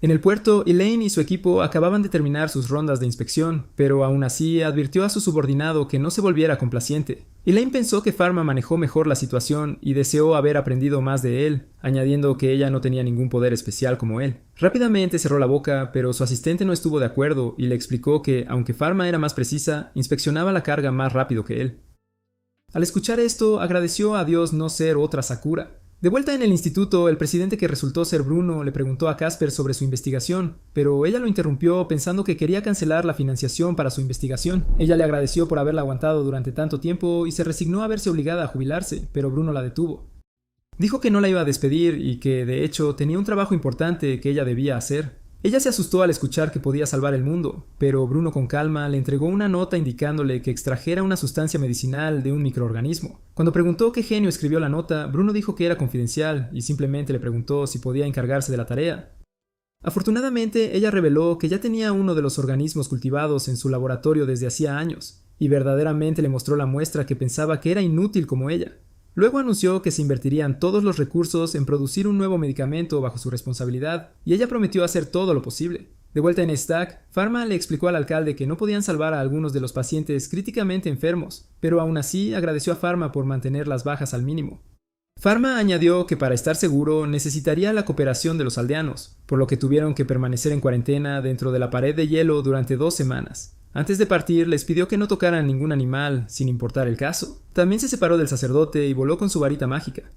En el puerto, Elaine y su equipo acababan de terminar sus rondas de inspección, pero aún así advirtió a su subordinado que no se volviera complaciente. Elaine pensó que Pharma manejó mejor la situación y deseó haber aprendido más de él, añadiendo que ella no tenía ningún poder especial como él. Rápidamente cerró la boca, pero su asistente no estuvo de acuerdo y le explicó que, aunque Pharma era más precisa, inspeccionaba la carga más rápido que él. Al escuchar esto, agradeció a Dios no ser otra Sakura. De vuelta en el instituto, el presidente, que resultó ser Bruno, le preguntó a Casper sobre su investigación, pero ella lo interrumpió pensando que quería cancelar la financiación para su investigación. Ella le agradeció por haberla aguantado durante tanto tiempo y se resignó a verse obligada a jubilarse, pero Bruno la detuvo. Dijo que no la iba a despedir y que, de hecho, tenía un trabajo importante que ella debía hacer. Ella se asustó al escuchar que podía salvar el mundo, pero Bruno con calma le entregó una nota indicándole que extrajera una sustancia medicinal de un microorganismo. Cuando preguntó qué genio escribió la nota, Bruno dijo que era confidencial y simplemente le preguntó si podía encargarse de la tarea. Afortunadamente, ella reveló que ya tenía uno de los organismos cultivados en su laboratorio desde hacía años, y verdaderamente le mostró la muestra que pensaba que era inútil como ella. Luego anunció que se invertirían todos los recursos en producir un nuevo medicamento bajo su responsabilidad, y ella prometió hacer todo lo posible. De vuelta en Stack, Pharma le explicó al alcalde que no podían salvar a algunos de los pacientes críticamente enfermos, pero aún así agradeció a Pharma por mantener las bajas al mínimo. Pharma añadió que para estar seguro necesitaría la cooperación de los aldeanos, por lo que tuvieron que permanecer en cuarentena dentro de la pared de hielo durante 2 semanas. Antes de partir, les pidió que no tocaran ningún animal, sin importar el caso. También se separó del sacerdote y voló con su varita mágica.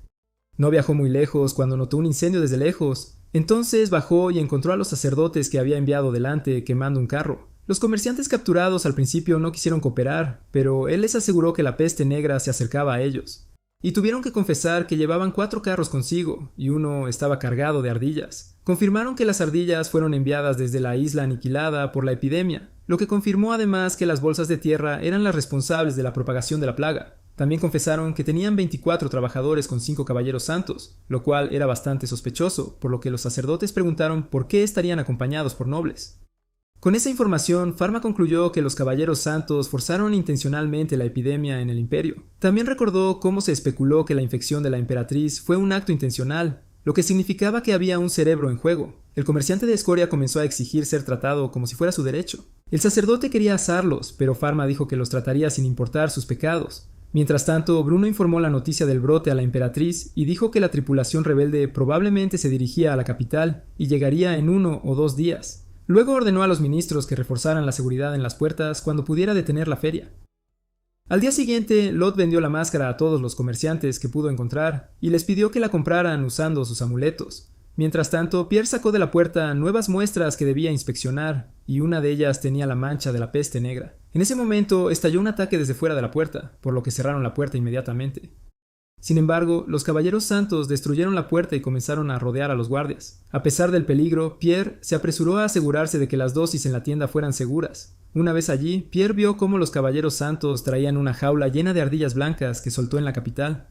No viajó muy lejos cuando notó un incendio desde lejos. Entonces bajó y encontró a los sacerdotes que había enviado delante quemando un carro. Los comerciantes capturados al principio no quisieron cooperar, pero él les aseguró que la peste negra se acercaba a ellos. Y tuvieron que confesar que llevaban 4 carros consigo, y uno estaba cargado de ardillas. Confirmaron que las ardillas fueron enviadas desde la isla aniquilada por la epidemia, lo que confirmó además que las bolsas de tierra eran las responsables de la propagación de la plaga. También confesaron que tenían 24 trabajadores con 5 caballeros santos, lo cual era bastante sospechoso, por lo que los sacerdotes preguntaron por qué estarían acompañados por nobles. Con esa información, Pharma concluyó que los caballeros santos forzaron intencionalmente la epidemia en el imperio. También recordó cómo se especuló que la infección de la emperatriz fue un acto intencional, lo que significaba que había un cerebro en juego. El comerciante de escoria comenzó a exigir ser tratado como si fuera su derecho. El sacerdote quería asarlos, pero Pharma dijo que los trataría sin importar sus pecados. Mientras tanto, Bruno informó la noticia del brote a la emperatriz y dijo que la tripulación rebelde probablemente se dirigía a la capital y llegaría en 1 o 2 días. Luego ordenó a los ministros que reforzaran la seguridad en las puertas cuando pudiera detener la feria. Al día siguiente, Lot vendió la máscara a todos los comerciantes que pudo encontrar y les pidió que la compraran usando sus amuletos. Mientras tanto, Pierre sacó de la puerta nuevas muestras que debía inspeccionar, y una de ellas tenía la mancha de la peste negra. En ese momento, estalló un ataque desde fuera de la puerta, por lo que cerraron la puerta inmediatamente. Sin embargo, los caballeros santos destruyeron la puerta y comenzaron a rodear a los guardias. A pesar del peligro, Pierre se apresuró a asegurarse de que las dosis en la tienda fueran seguras. Una vez allí, Pierre vio cómo los caballeros santos traían una jaula llena de ardillas blancas que soltó en la capital.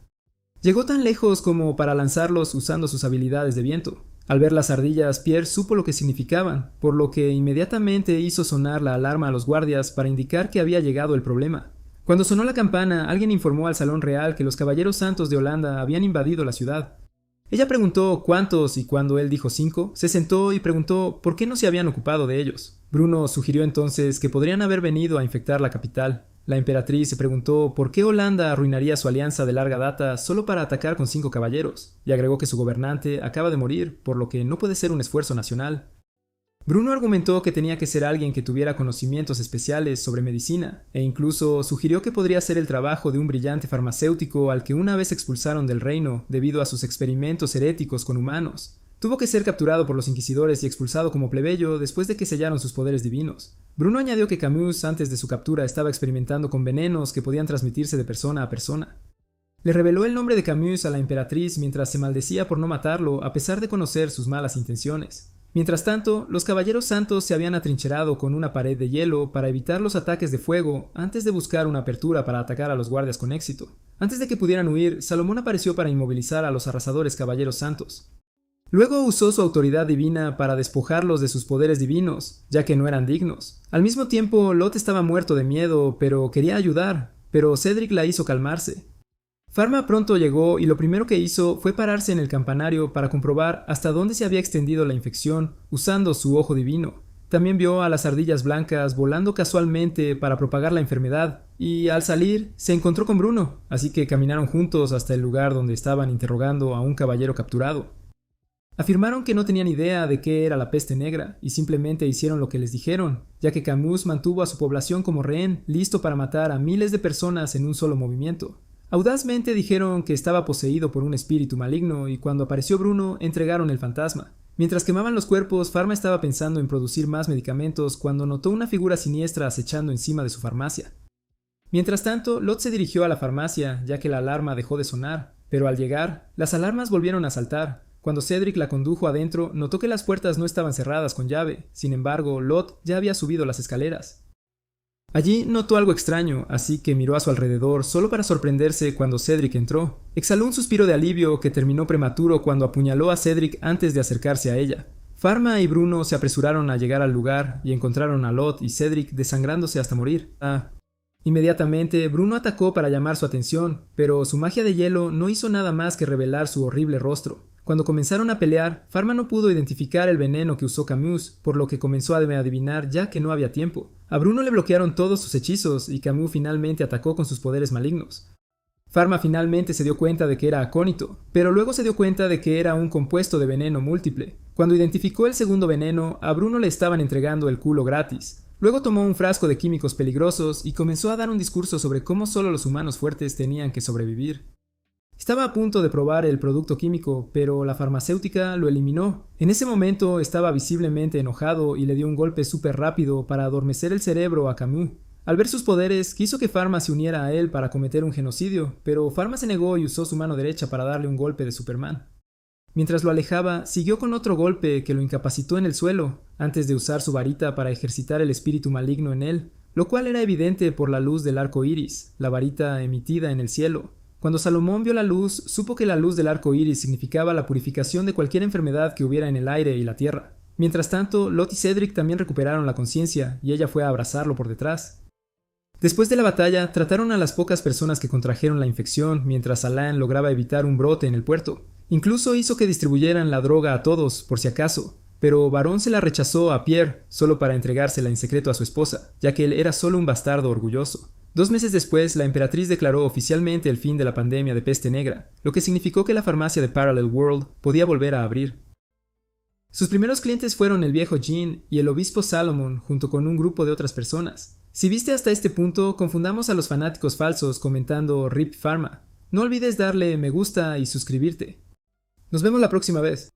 Llegó tan lejos como para lanzarlos usando sus habilidades de viento. Al ver las ardillas, Pierre supo lo que significaban, por lo que inmediatamente hizo sonar la alarma a los guardias para indicar que había llegado el problema. Cuando sonó la campana, alguien informó al Salón Real que los caballeros santos de Holanda habían invadido la ciudad. Ella preguntó cuántos y cuando él dijo 5, se sentó y preguntó por qué no se habían ocupado de ellos. Bruno sugirió entonces que podrían haber venido a infectar la capital. La emperatriz se preguntó por qué Holanda arruinaría su alianza de larga data solo para atacar con 5 caballeros, y agregó que su gobernante acaba de morir, por lo que no puede ser un esfuerzo nacional. Bruno argumentó que tenía que ser alguien que tuviera conocimientos especiales sobre medicina, e incluso sugirió que podría ser el trabajo de un brillante farmacéutico al que una vez expulsaron del reino debido a sus experimentos heréticos con humanos. Tuvo que ser capturado por los inquisidores y expulsado como plebeyo después de que sellaron sus poderes divinos. Bruno añadió que Camus, antes de su captura, estaba experimentando con venenos que podían transmitirse de persona a persona. Le reveló el nombre de Camus a la emperatriz mientras se maldecía por no matarlo a pesar de conocer sus malas intenciones. Mientras tanto, los caballeros santos se habían atrincherado con una pared de hielo para evitar los ataques de fuego antes de buscar una apertura para atacar a los guardias con éxito. Antes de que pudieran huir, Salomón apareció para inmovilizar a los arrasadores caballeros santos. Luego usó su autoridad divina para despojarlos de sus poderes divinos, ya que no eran dignos. Al mismo tiempo, Lot estaba muerto de miedo, pero quería ayudar, pero Cedric la hizo calmarse. Pharma pronto llegó y lo primero que hizo fue pararse en el campanario para comprobar hasta dónde se había extendido la infección usando su ojo divino. También vio a las ardillas blancas volando casualmente para propagar la enfermedad, y al salir se encontró con Bruno, así que caminaron juntos hasta el lugar donde estaban interrogando a un caballero capturado. Afirmaron que no tenían idea de qué era la peste negra y simplemente hicieron lo que les dijeron, ya que Camus mantuvo a su población como rehén, listo para matar a miles de personas en un solo movimiento. Audazmente dijeron que estaba poseído por un espíritu maligno y cuando apareció Bruno entregaron el fantasma. Mientras quemaban los cuerpos, Pharma estaba pensando en producir más medicamentos cuando notó una figura siniestra acechando encima de su farmacia. Mientras tanto, Lot se dirigió a la farmacia ya que la alarma dejó de sonar, pero al llegar, las alarmas volvieron a saltar. Cuando Cedric la condujo adentro, notó que las puertas no estaban cerradas con llave, sin embargo, Lot ya había subido las escaleras. Allí notó algo extraño, así que miró a su alrededor solo para sorprenderse cuando Cedric entró. Exhaló un suspiro de alivio que terminó prematuro cuando apuñaló a Cedric antes de acercarse a ella. Pharma y Bruno se apresuraron a llegar al lugar y encontraron a Lot y Cedric desangrándose hasta morir. Inmediatamente, Bruno atacó para llamar su atención, pero su magia de hielo no hizo nada más que revelar su horrible rostro. Cuando comenzaron a pelear, Pharma no pudo identificar el veneno que usó Camus, por lo que comenzó a adivinar ya que no había tiempo. A Bruno le bloquearon todos sus hechizos y Camus finalmente atacó con sus poderes malignos. Pharma finalmente se dio cuenta de que era acónito, pero luego se dio cuenta de que era un compuesto de veneno múltiple. Cuando identificó el segundo veneno, a Bruno le estaban entregando el culo gratis. Luego tomó un frasco de químicos peligrosos y comenzó a dar un discurso sobre cómo solo los humanos fuertes tenían que sobrevivir. Estaba a punto de probar el producto químico, pero la farmacéutica lo eliminó. En ese momento estaba visiblemente enojado y le dio un golpe súper rápido para adormecer el cerebro a Camus. Al ver sus poderes, quiso que Pharma se uniera a él para cometer un genocidio, pero Pharma se negó y usó su mano derecha para darle un golpe de Superman. Mientras lo alejaba, siguió con otro golpe que lo incapacitó en el suelo, antes de usar su varita para ejercitar el espíritu maligno en él, lo cual era evidente por la luz del arco iris, la varita emitida en el cielo. Cuando Salomón vio la luz, supo que la luz del arco iris significaba la purificación de cualquier enfermedad que hubiera en el aire y la tierra. Mientras tanto, Lot y Cedric también recuperaron la conciencia y ella fue a abrazarlo por detrás. Después de la batalla, trataron a las pocas personas que contrajeron la infección mientras Alan lograba evitar un brote en el puerto. Incluso hizo que distribuyeran la droga a todos, por si acaso, pero Varón se la rechazó a Pierre solo para entregársela en secreto a su esposa, ya que él era solo un bastardo orgulloso. 2 meses después, la emperatriz declaró oficialmente el fin de la pandemia de peste negra, lo que significó que la farmacia de Parallel World podía volver a abrir. Sus primeros clientes fueron el viejo Jean y el obispo Salomon junto con un grupo de otras personas. Si viste hasta este punto, confundamos a los fanáticos falsos comentando RIP Pharma. No olvides darle me gusta y suscribirte. Nos vemos la próxima vez.